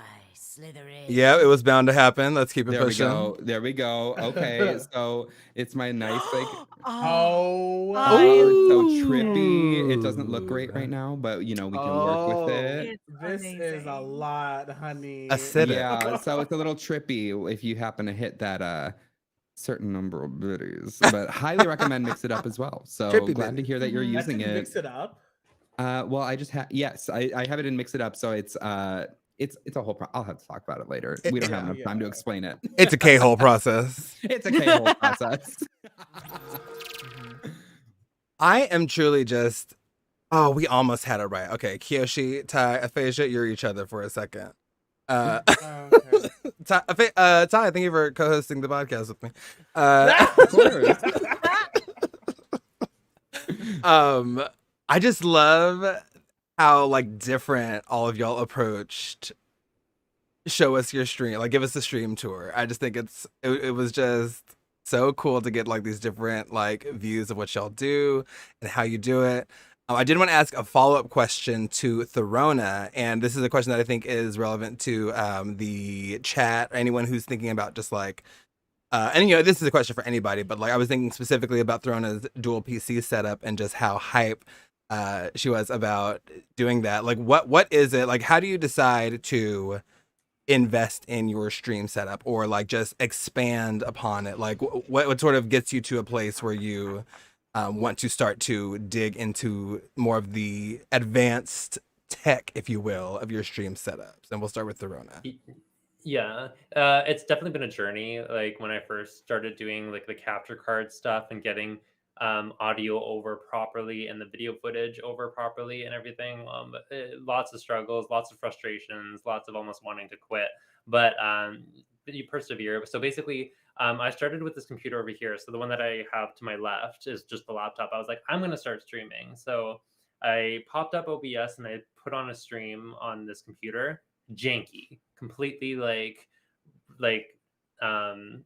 S1: Yeah, it was bound to happen. Let's keep it
S5: there we
S1: pushing.
S5: go. There we go. Okay, so it's my nice like.
S2: Oh,
S5: Oh, so
S1: Ooh.
S5: trippy. It doesn't look great right now, but we can work with
S3: Oh.
S5: it.
S6: It's
S2: this is a
S6: amazing.
S2: lot, honey.
S1: Acidic.
S5: Yeah, so it's a little trippy if you happen to hit that certain number of biddies, but highly recommend mix it up as well. So
S1: Trippy
S5: glad to
S1: biddies.
S5: hear that you're
S6: Mhm.
S2: That's
S5: using
S2: in
S5: it.
S2: Mix it up.
S5: Well, I just have I have it in Mix It Up, so it's a whole. I'll have to talk about it later. We don't have enough time to
S2: yeah.
S5: explain it.
S1: It's a K-hole process.
S5: It's a K-hole process.
S1: I am truly just. Oh, we almost had it right. Okay, Kiyoshi, Ty, Aphasia, you're each other for a second.
S2: Okay.
S1: Ty, thank you for co-hosting the podcast with me.
S5: Of course.
S1: I just love how like different all of y'all approached. Show us your stream, like give us a stream tour. I just think it was just so cool to get like these different like views of what y'all do and how you do it. I did want to ask a follow-up question to Therona, and this is a question that I think is relevant to the chat, or anyone who's thinking about just like, and this is a question for anybody, but like I was thinking specifically about Therona's dual PC setup and just how hype she was about doing that. Like, what is it? Like, how do you decide to invest in your stream setup or like just expand upon it? Like, what sort of gets you to a place where you want to start to dig into more of the advanced tech, if you will, of your stream setups. And we'll start with Therona.
S4: Yeah, it's definitely been a journey. Like when I first started doing like the capture card stuff and getting audio over properly and the video footage over properly and everything. Lots of struggles, lots of frustrations, lots of almost wanting to quit. But you persevere. So basically, I started with this computer over here. So the one that I have to my left is just the laptop. I was like, I'm going to start streaming. So I popped up OBS and I put on a stream on this computer. Janky, completely like um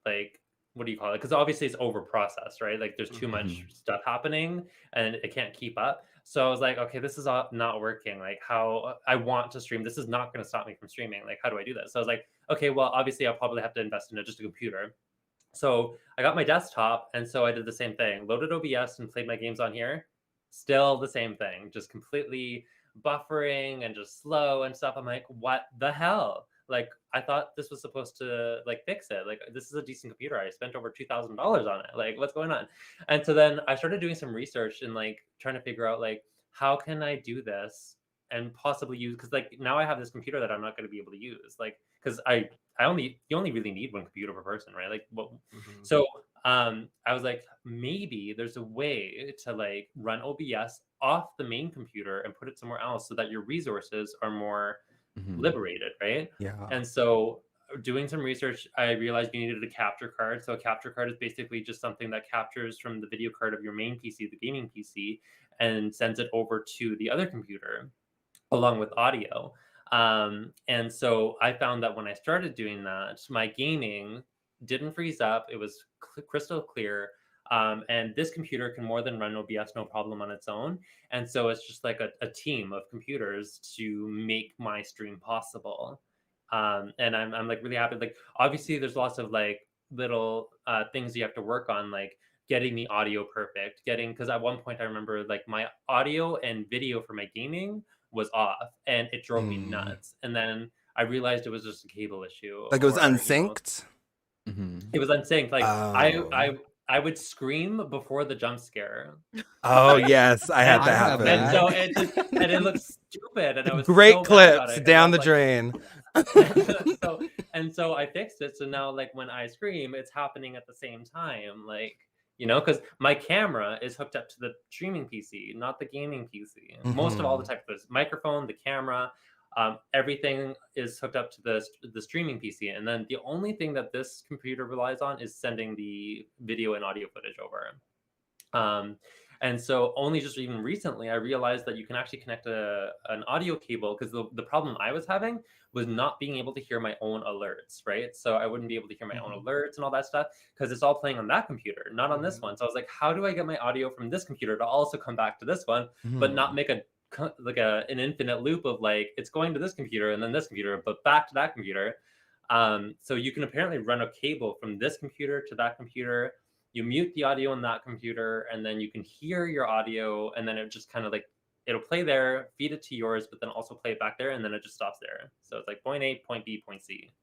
S4: like what do you call it? Because obviously it's over processed, right? Like there's too much stuff happening and it can't keep up. So I was like, okay, this is not working. Like how I want to stream. This is not going to stop me from streaming. Like how do I do this? So I was like, okay, well, obviously I'll probably have to invest in just a computer. So I got my desktop, and so I did the same thing. Loaded OBS and played my games on here. Still the same thing, just completely buffering and just slow and stuff. I'm like, what the hell? Like, I thought this was supposed to like fix it. Like, this is a decent computer. I spent over $2,000 on it. Like, what's going on? And so then I started doing some research and like trying to figure out like how can I do this and possibly use, because like now I have this computer that I'm not going to be able to use. Like, because you only really need one computer per person, right? Like, so I was like, maybe there's a way to like run OBS off the main computer and put it somewhere else so that your resources are more liberated, right?
S1: Yeah.
S4: And so doing some research, I realized you needed a capture card. So a capture card is basically just something that captures from the video card of your main PC, the gaming PC, and sends it over to the other computer along with audio. And so I found that when I started doing that, my gaming didn't freeze up. It was crystal clear. And this computer can more than run OBS no problem on its own. And so it's just like a team of computers to make my stream possible. And I'm like really happy. Like obviously there's lots of like little things you have to work on, like getting the audio perfect, because at one point I remember like my audio and video for my gaming was off and it drove me nuts. And then I realized it was just a cable issue.
S1: Like it was
S4: or,
S1: unsynced?
S4: It was unsynced. Like
S1: Oh.
S4: I would scream before the jump scare.
S1: Oh yes, I had
S4: And,
S1: that happen.
S4: and so it looks stupid, and I was
S1: Great
S4: so mad about
S1: clips
S4: it.
S1: down
S4: And
S1: the
S4: I was
S1: drain.
S4: so I fixed it. So now like when I scream, it's happening at the same time. Like, because my camera is hooked up to the streaming PC, not the gaming PC. Most of all the time, the microphone, the camera, everything is hooked up to the streaming PC. And then the only thing that this computer relies on is sending the video and audio footage over. And so only just even recently, I realized that you can actually connect an audio cable, because the problem I was having was not being able to hear my own alerts, right? So I wouldn't be able to hear my own alerts and all that stuff because it's all playing on that computer, not on this one. So I was like, how do I get my audio from this computer to also come back to this one, but not make an infinite loop of like, it's going to this computer and then this computer, but back to that computer. So you can apparently run a cable from this computer to that computer. You mute the audio on that computer, and then you can hear your audio, and then it just kind of like, it'll play there, feed it to yours, but then also play it back there, and then it just stops there. So it's like point A, point B, point C.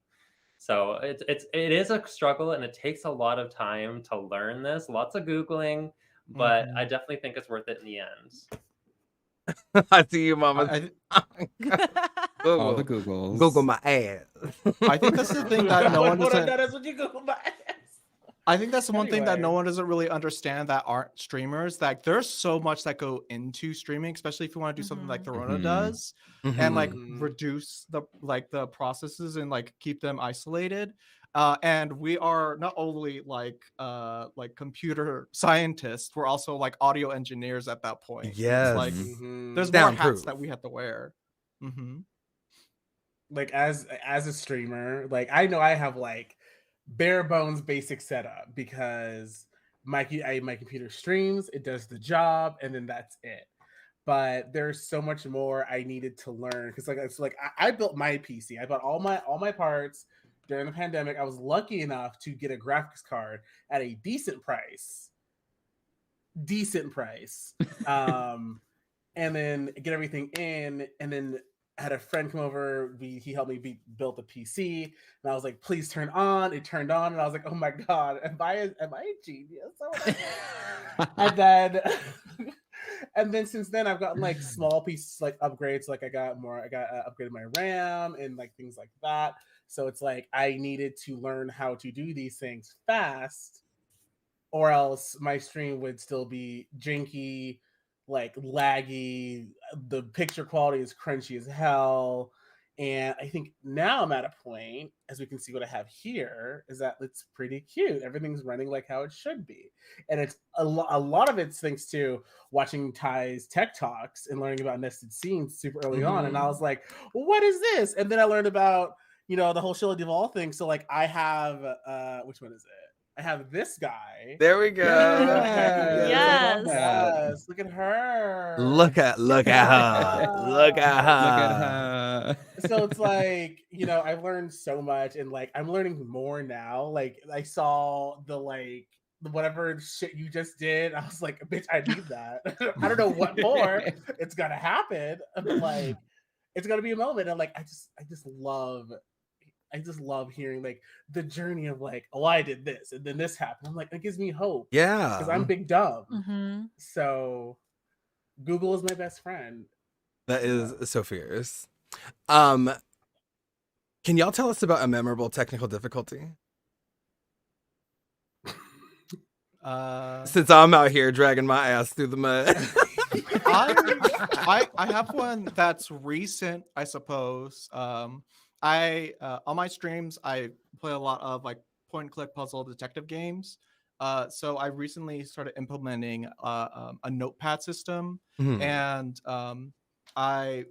S4: So it is a struggle, and it takes a lot of time to learn this, lots of Googling, but I definitely think it's worth it in the end.
S1: I see you, Mama.
S5: All the Googles.
S1: Google my ass.
S3: I think that's the thing that no one doesn't.
S2: That is what you Google my ass.
S3: I think that's the one thing that no
S2: Anyway.
S3: one doesn't really understand that aren't streamers. Like there's so much that go into streaming, especially if you want to do something like Therona does, and like reduce the processes and like keep them isolated. And we are not only like computer scientists, we're also like audio engineers at that point.
S1: Yes.
S3: It's like there's more hats that we have to wear.
S2: Like as a streamer, like I know I have like bare bones basic setup because my computer streams, it does the job, and then that's it. But there's so much more I needed to learn because I built my PC. I bought all my parts during the pandemic. I was lucky enough to get a graphics card at a decent price. And then get everything in, and then I had a friend come over. He helped me build the PC, and I was like, "Please turn on." It turned on, and I was like, "Oh my god, am I a genius?" Or whatever. And then, and then since then, I've gotten like small pieces, like upgrades. Like I got upgraded my RAM and like things like that. So it's like I needed to learn how to do these things fast, or else my stream would still be janky, like laggy. The picture quality is crunchy as hell. And I think now I'm at a point, as we can see what I have here, is that it's pretty cute. Everything's running like how it should be. And it's a lot of it's thanks to watching Ty's tech talks and learning about nested scenes super early on. And I was like, what is this? And then I learned about, the whole Shilla Duvall thing. So like I have, which one is it? I have this guy.
S1: There we go.
S6: Yes.
S2: Yes. Look at her.
S1: Look at her. Look at her.
S5: Look at her.
S2: So it's like, I've learned so much, and like I'm learning more now. Like I saw whatever shit you just did. I was like, bitch, I need that. I don't know what more. It's gonna happen. But like it's gonna be a moment. And like I just love hearing like the journey of like, oh, I did this and then this happened. I'm like, it gives me hope.
S1: Yeah.
S2: Because I'm big dumb.
S6: Mm-hmm.
S2: So Google is my best friend.
S1: That is so fierce. Can y'all tell us about a memorable technical difficulty? Since I'm out here dragging my ass through the mud.
S3: I have one that's recent, I suppose. I on my streams I play a lot of like point and click puzzle detective games. So I recently started implementing a notepad system, and I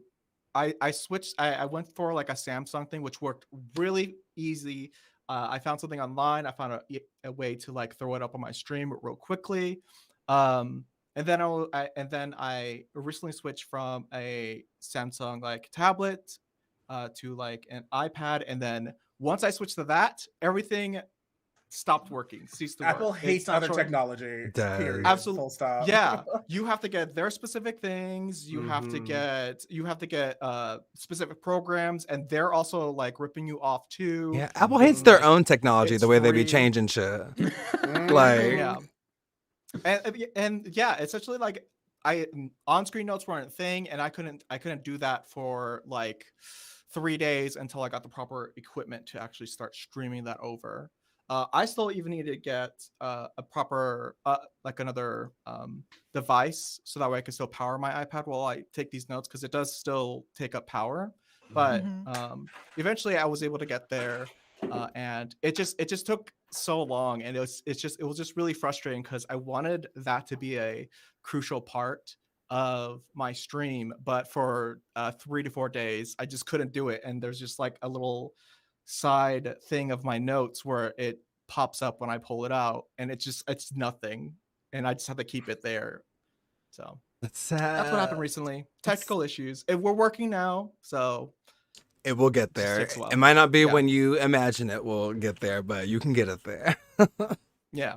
S3: switched. I went for like a Samsung thing, which worked really easy. I found something online. I found a way to like throw it up on my stream real quickly. And then I recently switched from a Samsung like tablet to like an iPad, and then once I switched to that, everything stopped working, ceased to work.
S2: Apple hates other technology. Period.
S3: Absolutely.
S2: Full stop.
S3: Yeah, you have to get their specific things. You have to get specific programs, and they're also like ripping you off too.
S1: Yeah, Apple hates their own technology, the way they be changing shit. Like,
S3: yeah, and yeah, essentially like on-screen notes weren't a thing, and I couldn't do that for like 3 days until I got the proper equipment to actually start streaming that over. I still even need to get a proper like another device so that way I can still power my iPad while I take these notes, because it does still take up power. But eventually I was able to get there, and it just took so long, and it was just really frustrating because I wanted that to be a crucial part of my stream, but for 3 to 4 days I just couldn't do it, and there's just like a little side thing of my notes where it pops up when I pull it out, and it's nothing, and I just have to keep it there. So
S1: that's sad.
S3: That's what happened recently. Technical issues. We're working now, so
S1: it will get there. It might not be when you imagine it will get there, but you can get it there.
S3: Yeah.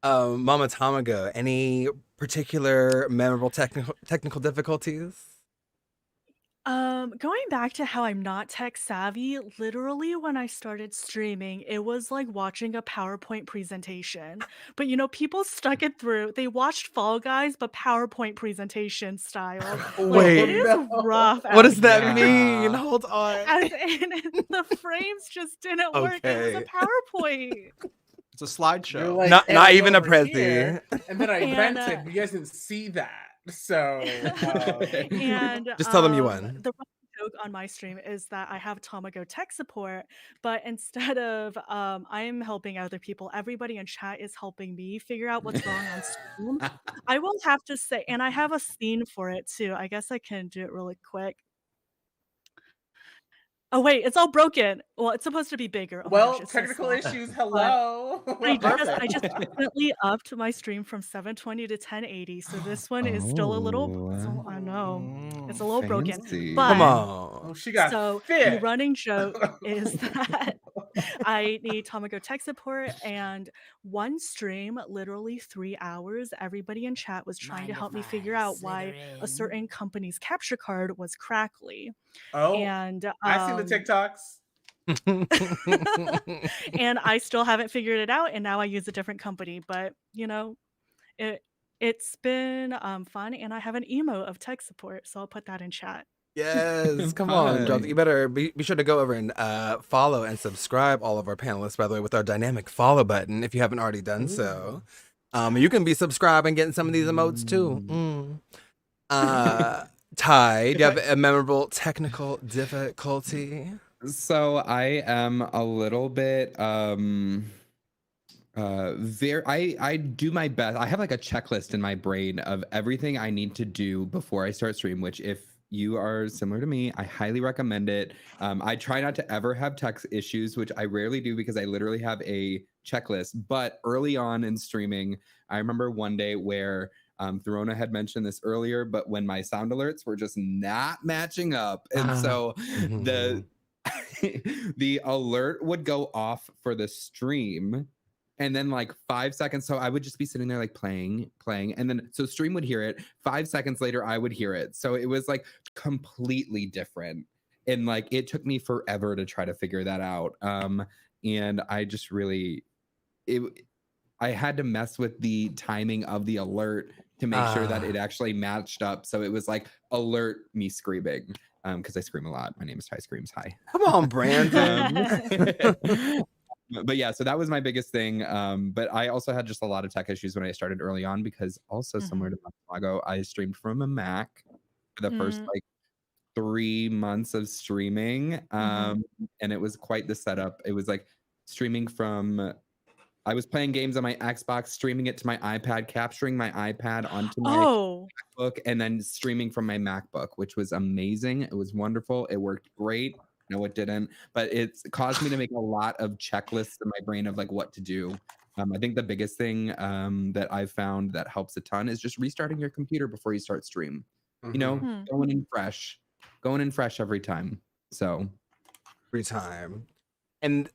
S1: Mama Tamago, any particular memorable technical difficulties?
S6: Going back to how I'm not tech savvy, literally when I started streaming, it was like watching a PowerPoint presentation. But people stuck it through. They watched Fall Guys, but PowerPoint presentation style.
S1: Wait,
S6: it is rough.
S1: What does that mean? Hold on.
S6: As in, the frames just didn't work. It was a Powerpoint.
S3: It's a slideshow.
S2: Like,
S1: not even a Prezi.
S2: And then I vented, but you guys didn't see that. So
S6: and
S1: just tell them you won.
S6: The joke on my stream is that I have Tamago tech support, but instead of I am helping other people, everybody in chat is helping me figure out what's wrong on stream. I will have to say, and I have a scene for it too. I guess I can do it really quick. Oh wait, it's all broken. Well, it's supposed to be bigger. Oh
S2: well,
S6: gosh,
S2: technical
S6: so
S2: issues. Hello.
S6: I just definitely upped my stream from 720 to 1080. So this one is still a little. So I know it's a little broken. But
S1: come on.
S2: She got
S6: so
S2: fit.
S6: the running joke is that I need Tomago tech support, and one stream, literally 3 hours, everybody in chat was trying to
S7: Mind
S6: help
S7: if
S6: me figure
S7: I
S6: out why a
S7: slither in?
S6: certain company's capture card was crackly.
S2: Oh,
S6: And
S2: I've seen the TikToks.
S6: and I still haven't figured it out, and now I use a different company, but it it's been fun, and I have an emo of tech support, so I'll put that in chat.
S1: Yes, come on, Jones. You
S5: Fun.
S1: better be sure to go over and follow and subscribe all of our panelists, by the way, with our dynamic follow button if you haven't already done so. You can be subscribed and getting some of these emotes too. Ty, do you have a memorable technical difficulty?
S5: So I am a little bit I do my best. I have like a checklist in my brain of everything I need to do before I start stream, which if you are similar to me, I highly recommend it. I try not to ever have tech issues, which I rarely do because I literally have a checklist. But early on in streaming, I remember one day where Throna had mentioned this earlier, but when my sound alerts were just not matching up. And so the the alert would go off for the stream, and then like 5 seconds, so I would just be sitting there like playing, and then so stream would hear it. 5 seconds later, I would hear it. So it was like completely different, and like it took me forever to try to figure that out. And I just really, I had to mess with the timing of the alert to make sure that it actually matched up. So it was like alert me screaming, because I scream a lot. My name is Ty Screams. Hi.
S1: Come on, Brandon.
S5: But yeah, so that was my biggest thing. But I also had just a lot of tech issues when I started early on, because also similar to Montago, I streamed from a Mac for the first like 3 months of streaming. And it was quite the setup. It was like streaming from, I was playing games on my Xbox, streaming it to my iPad, capturing my iPad onto my MacBook, and then streaming from my MacBook, which was amazing. It was wonderful. It worked great. No, it didn't, but it's caused me to make a lot of checklists in my brain of like what to do. I think the biggest thing that I've found that helps a ton is just restarting your computer before you start stream. You know, going in fresh every time. So
S1: every time. And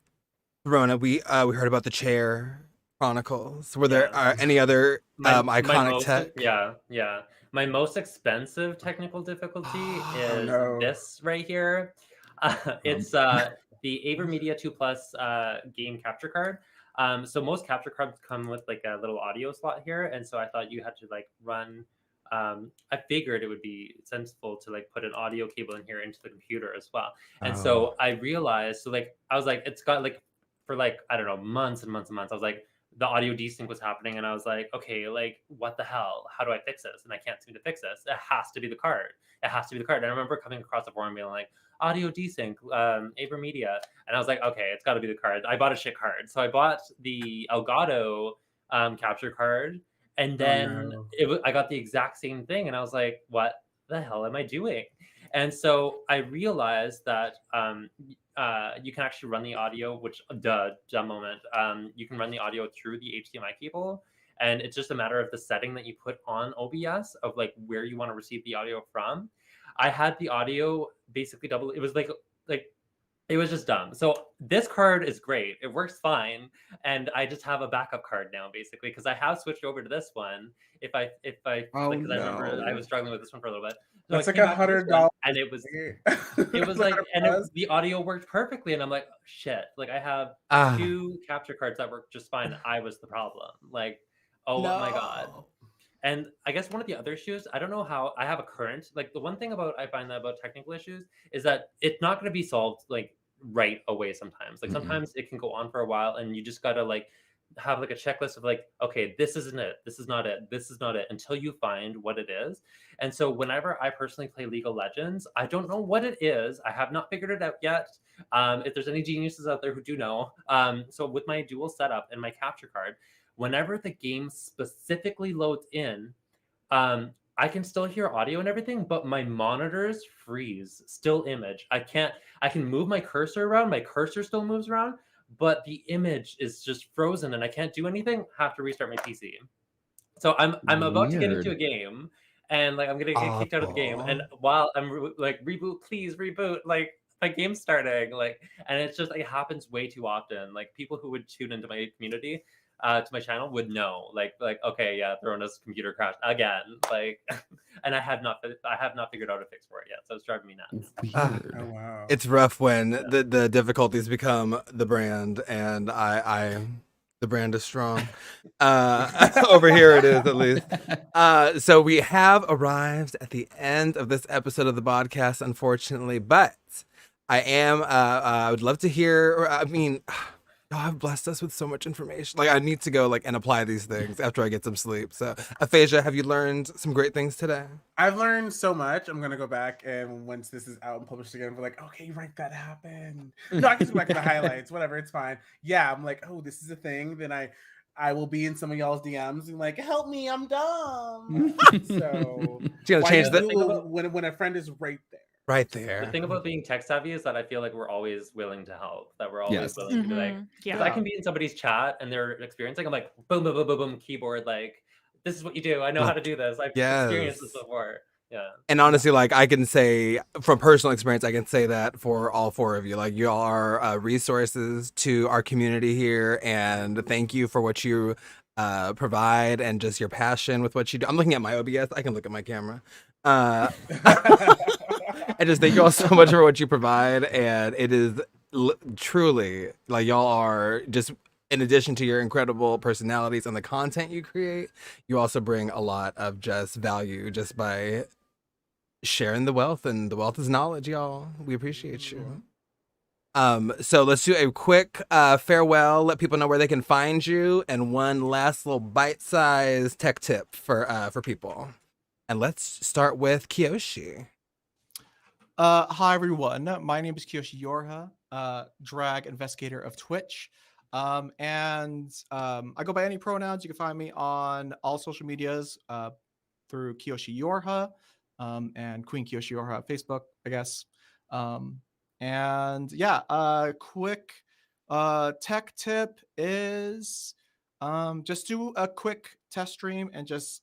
S1: Rona, we heard about the Chair Chronicles. Were there any other iconic tech?
S4: Yeah. My most expensive technical difficulty is this right here. It's the AverMedia 2 Plus game capture card. So most capture cards come with like a little audio slot here, and so I thought you had to like run. I figured it would be sensible to like put an audio cable in here into the computer as well. And so I realized, so like I was like, it's got like for like I don't know months and months and months. I was like, the audio desync was happening, and I was like, okay, like what the hell? How do I fix this? And I can't seem to fix this. It has to be the card. It has to be the card. And I remember coming across a forum being like, audio desync, AverMedia, and I was like, okay, it's got to be the card. I bought a shit card, so I bought the Elgato capture card, and then I got the exact same thing, and I was like, what the hell am I doing? And so I realized that you can actually run the audio, which dumb moment. You can run the audio through the HDMI cable, and it's just a matter of the setting that you put on OBS of like where you want to receive the audio from. I had the audio basically double. It was like it was just dumb. So this card is great. It works fine, and I just have a backup card now, basically, because I have switched over to this one. I remember I was struggling with this one for a little bit. So
S2: that's like $100,
S4: and it was like, the audio worked perfectly, and I'm like, shit. Like I have 2 capture cards that work just fine. I was the problem. Like, oh my god. And I guess one of the other issues, I don't know how I have a current, like the one thing I find that about technical issues is that it's not going to be solved like right away sometimes. Like sometimes it can go on for a while, and you just got to like have like a checklist of like, okay, this isn't it. This is not it. This is not it until you find what it is. And so whenever I personally play League of Legends, I don't know what it is. I have not figured it out yet. If there's any geniuses out there who do know. So with my dual setup and my capture card, whenever the game specifically loads in, I can still hear audio and everything, but my monitors freeze, still image. I can move my cursor around, my cursor still moves around, but the image is just frozen and I can't do anything. Have to restart my PC. So I'm about to get into a game, and like I'm gonna get kicked out of the game, and while I'm like reboot, please reboot, like my game's starting, like, and it's just, it happens way too often. Like, people who would tune into my community, to my channel would know, like, okay, yeah, Throna's computer crashed again, like, and I have not figured out a fix for it yet, so it's driving me nuts.
S5: Weird.
S2: Oh wow.
S1: It's rough when the difficulties become the brand, and the brand is strong. Over here it is, at least. So we have arrived at the end of this episode of the podcast, unfortunately, but I would love to hear. I mean, y'all have blessed us with so much information. Like, I need to go and apply these things after I get some sleep. So, Aphasia, have you learned some great things today?
S2: I've learned so much. I'm gonna go back, and once this is out and published again, we're like, okay, right, that happened. No, I can go back to the highlights, whatever, it's fine. Yeah, I'm like, oh, this is a thing. Then I will be in some of y'all's DMs and like, help me, I'm dumb. So
S1: You're gonna change
S2: when a friend is right there.
S1: Right
S4: The
S1: there.
S4: thing about being tech savvy is that I feel like we're always willing to help. That we're always
S5: Yes.
S4: willing to be like,
S6: Yeah.
S4: because I can be in somebody's chat and they're experiencing. I'm like, boom, boom, boom, boom, boom, keyboard. Like, this is what you do. I know how to do this. I've experienced this before. Yeah.
S1: And honestly, like, I can say from personal experience, I can say that for all four of you. Like, you all are resources to our community here, and thank you for what you provide and just your passion with what you do. I'm looking at my OBS. I can look at my camera. I just thank you all so much for what you provide, and it is truly, like, y'all are just, in addition to your incredible personalities and the content you create, you also bring a lot of just value just by sharing the wealth, and the wealth is knowledge, y'all. We appreciate you. So let's do a quick farewell, let people know where they can find you, and one last little bite-sized tech tip for people. And let's start with Kiyoshi.
S3: Hi everyone. My name is Kiyoshi Yorha, drag investigator of Twitch. I go by any pronouns. You can find me on all social medias through Kiyoshi Yorha and Queen Kiyoshi Yorha on Facebook, I guess. Quick tech tip is just do a quick test stream and just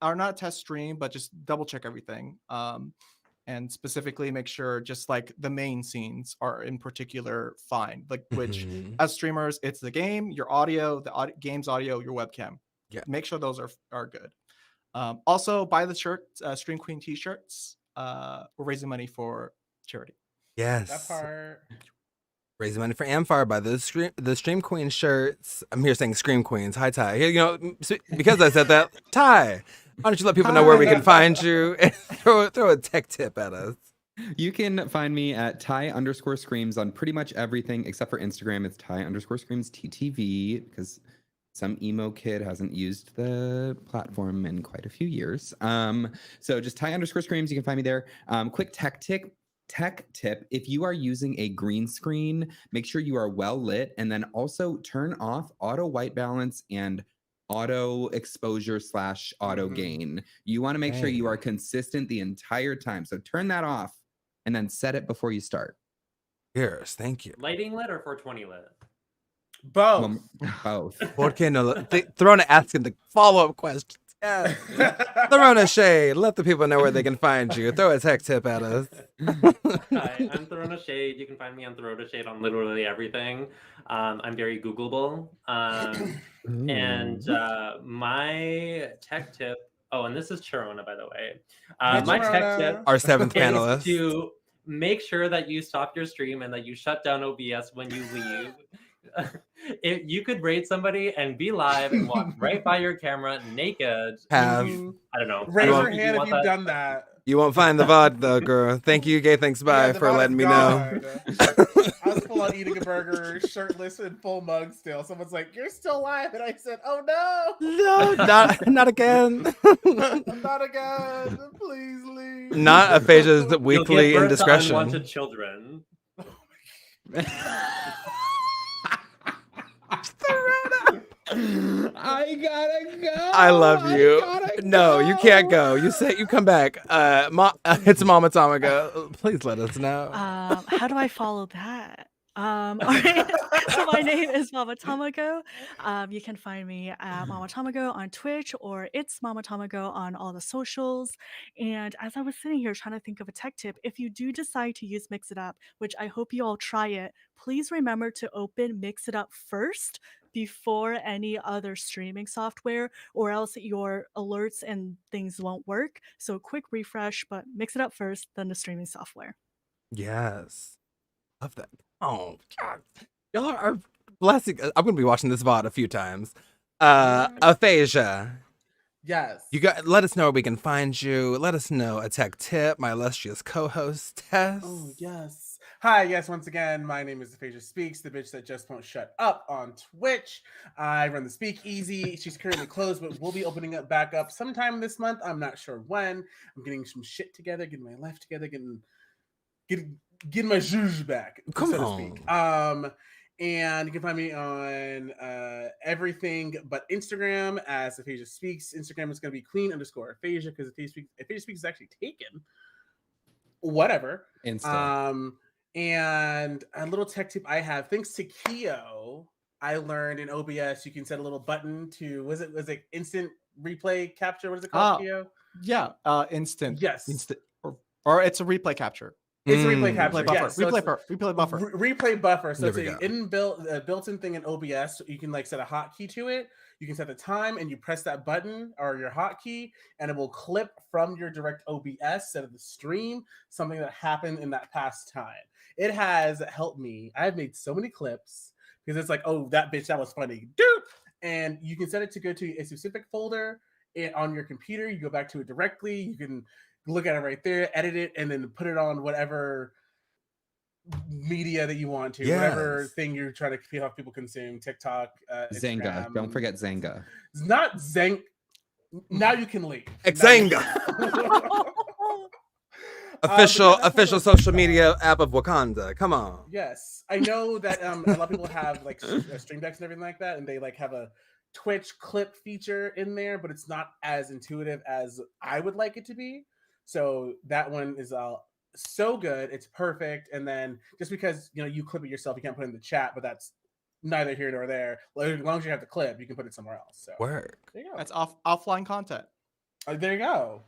S3: or not test stream, but just double check everything. And specifically make sure just like the main scenes are in particular fine, like which as streamers, it's the game, your audio, the game's audio, your webcam.
S1: Yeah.
S3: Make sure those are good. Also buy the shirt, Stream Queen t-shirts. We're raising money for charity.
S1: Yes.
S2: That part.
S1: Raising money for Amphire by the Stream Queen shirts. I'm here saying Scream Queens. Hi, Ty. You know, because I said that, Ty, why don't you let people know where we can find you and throw a tech tip at us?
S5: You can find me at Ty_Screams on pretty much everything except for Instagram. It's Ty_Screams TTV because some emo kid hasn't used the platform in quite a few years. So just Ty_Screams. You can find me there. Quick tech tip: if you are using a green screen, make sure you are well lit, and then also turn off auto white balance and auto exposure / auto gain. You want to make sure you are consistent the entire time. So turn that off and then set it before you start.
S1: Yes, thank you.
S4: Lighting lit or 420 lit?
S2: Both.
S5: Both.
S1: Throwing asking the follow-up questions. Yeah. Throwing shade. Let the people know where they can find you. Throw a tech tip at us.
S4: Hi, I'm Throna Shade. You can find me on Throna Shade on literally everything. I'm very Googleable. My tech tip. Oh, and this is Charona, by the way. My tech tip.
S1: Our seventh
S4: is
S1: panelist.
S4: to make sure that you stop your stream and that you shut down OBS when you leave. If you could raid somebody and be live and walk right by your camera naked, I don't know.
S2: Raise your hand if you've done that.
S1: You won't find the VOD though, girl. Thank you, Gay Thanks Bye, for letting me know.
S2: I was full on eating a burger, shirtless and full mug still. Someone's like, "You're still alive," and I said, "Oh no,
S1: not again."
S2: Not again. Please leave.
S1: Not Aphasia's weekly indiscretion.
S4: Unwanted children.
S5: I gotta go.
S1: I love you. No, you can't go. You come back. It's Mama Tomago. Please let us know.
S6: How do I follow that? All right. So my name is Mama Tamako. You can find me at Mama Tamako on Twitch, or it's Mama Tamako on all the socials. And as I was sitting here trying to think of a tech tip, if you do decide to use Mix It Up, which I hope you all try it, please remember to open Mix It Up first before any other streaming software, or else your alerts and things won't work. So quick refresh, but Mix It Up first, then the streaming software.
S1: Yes. Love that. Oh, God. Y'all are blessing. I'm going to be watching this VOD a few times. Aphasia.
S2: Yes.
S1: Let us know where we can find you. Let us know a tech tip. My illustrious co-host, Tess.
S2: Oh, yes. Hi, yes, once again, my name is Aphasia Speaks, the bitch that just won't shut up on Twitch. I run the Speakeasy. She's currently closed, but we'll be opening up back up sometime this month. I'm not sure when. I'm getting some shit together, getting my life together, getting my zhuzh back,
S1: Come
S2: so to
S1: on.
S2: speak. And you can find me on everything but Instagram as Aphasia Speaks. Instagram is going to be _Aphasia because Aphasia Speaks is actually taken. Whatever.
S5: Insta.
S2: And a little tech tip I have, thanks to Keo, I learned in OBS you can set a little button to was it instant replay capture? What is it called, Keo?
S3: Yeah, instant.
S2: Yes.
S3: Instant, or it's a replay capture.
S2: It's a replay capture.
S3: Replay buffer.
S2: Yes. So
S3: replay buffer.
S2: Replay buffer. So
S1: There
S2: it's
S1: we
S2: an inbuilt built-in thing in OBS. So you can like set a hotkey to it. You can set the time and you press that button or your hotkey, and it will clip from your direct OBS instead of the stream something that happened in that past time. It has helped me. I've made so many clips because it's like, oh, that bitch, that was funny, dude. And you can set it to go to a specific folder on your computer. You go back to it directly. You can look at it right there, edit it, and then put it on whatever media that you want to, whatever thing you're trying to have people consume. TikTok,
S5: Zenga.
S2: Instagram.
S5: Don't forget Zenga.
S2: It's not Zen. Now you can leave.
S1: Xanga. Official social media app of Wakanda. Come on.
S2: Yes, I know that a lot of people have like stream decks and everything like that, and they like have a Twitch clip feature in there, but it's not as intuitive as I would like it to be. So that one is so good. It's perfect. And then just because you clip it yourself, you can't put it in the chat, but that's neither here nor there. As long as you have the clip, you can put it somewhere else. So
S1: Work.
S2: there you go.
S3: That's offline content.
S2: There you go.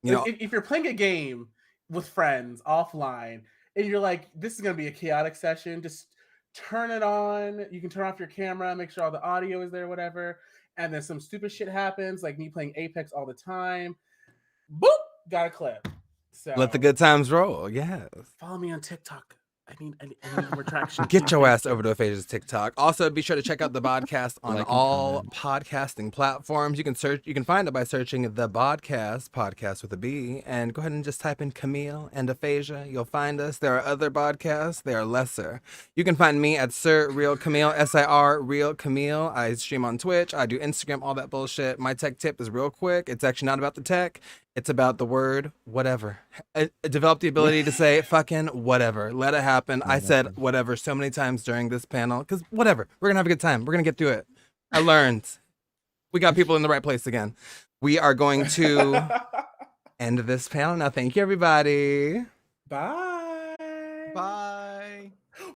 S2: If you're playing a game with friends offline and you're like, this is going to be a chaotic session, just turn it on. You can turn off your camera, make sure all the audio is there, whatever. And then some stupid shit happens, like me playing Apex all the time. Boop, got a clip. So
S1: Let the good times roll. Yes.
S2: follow me on TikTok. I need more traction.
S1: Get your ass over to Aphasia's TikTok. Also, be sure to check out the Bodcast on
S5: Like and
S1: all
S5: comment.
S1: podcasting platforms. You can find it by searching the Bodcast, podcast with a B, and go ahead and just type in Camille and Aphasia. You'll find us. There are other podcasts. They are lesser. You can find me at Sir Real Camille, SIR Real Camille. I stream on Twitch. I do Instagram, all that bullshit. My tech tip is real quick. It's actually not about the tech. It's about the word whatever. I developed the ability to say fucking whatever. Let it happen. I said whatever so many times during this panel because whatever. We're going to have a good time. We're going to get through it. I learned. We got people in the right place again. We are going to end this panel now. Thank you, everybody.
S2: Bye.
S3: Bye.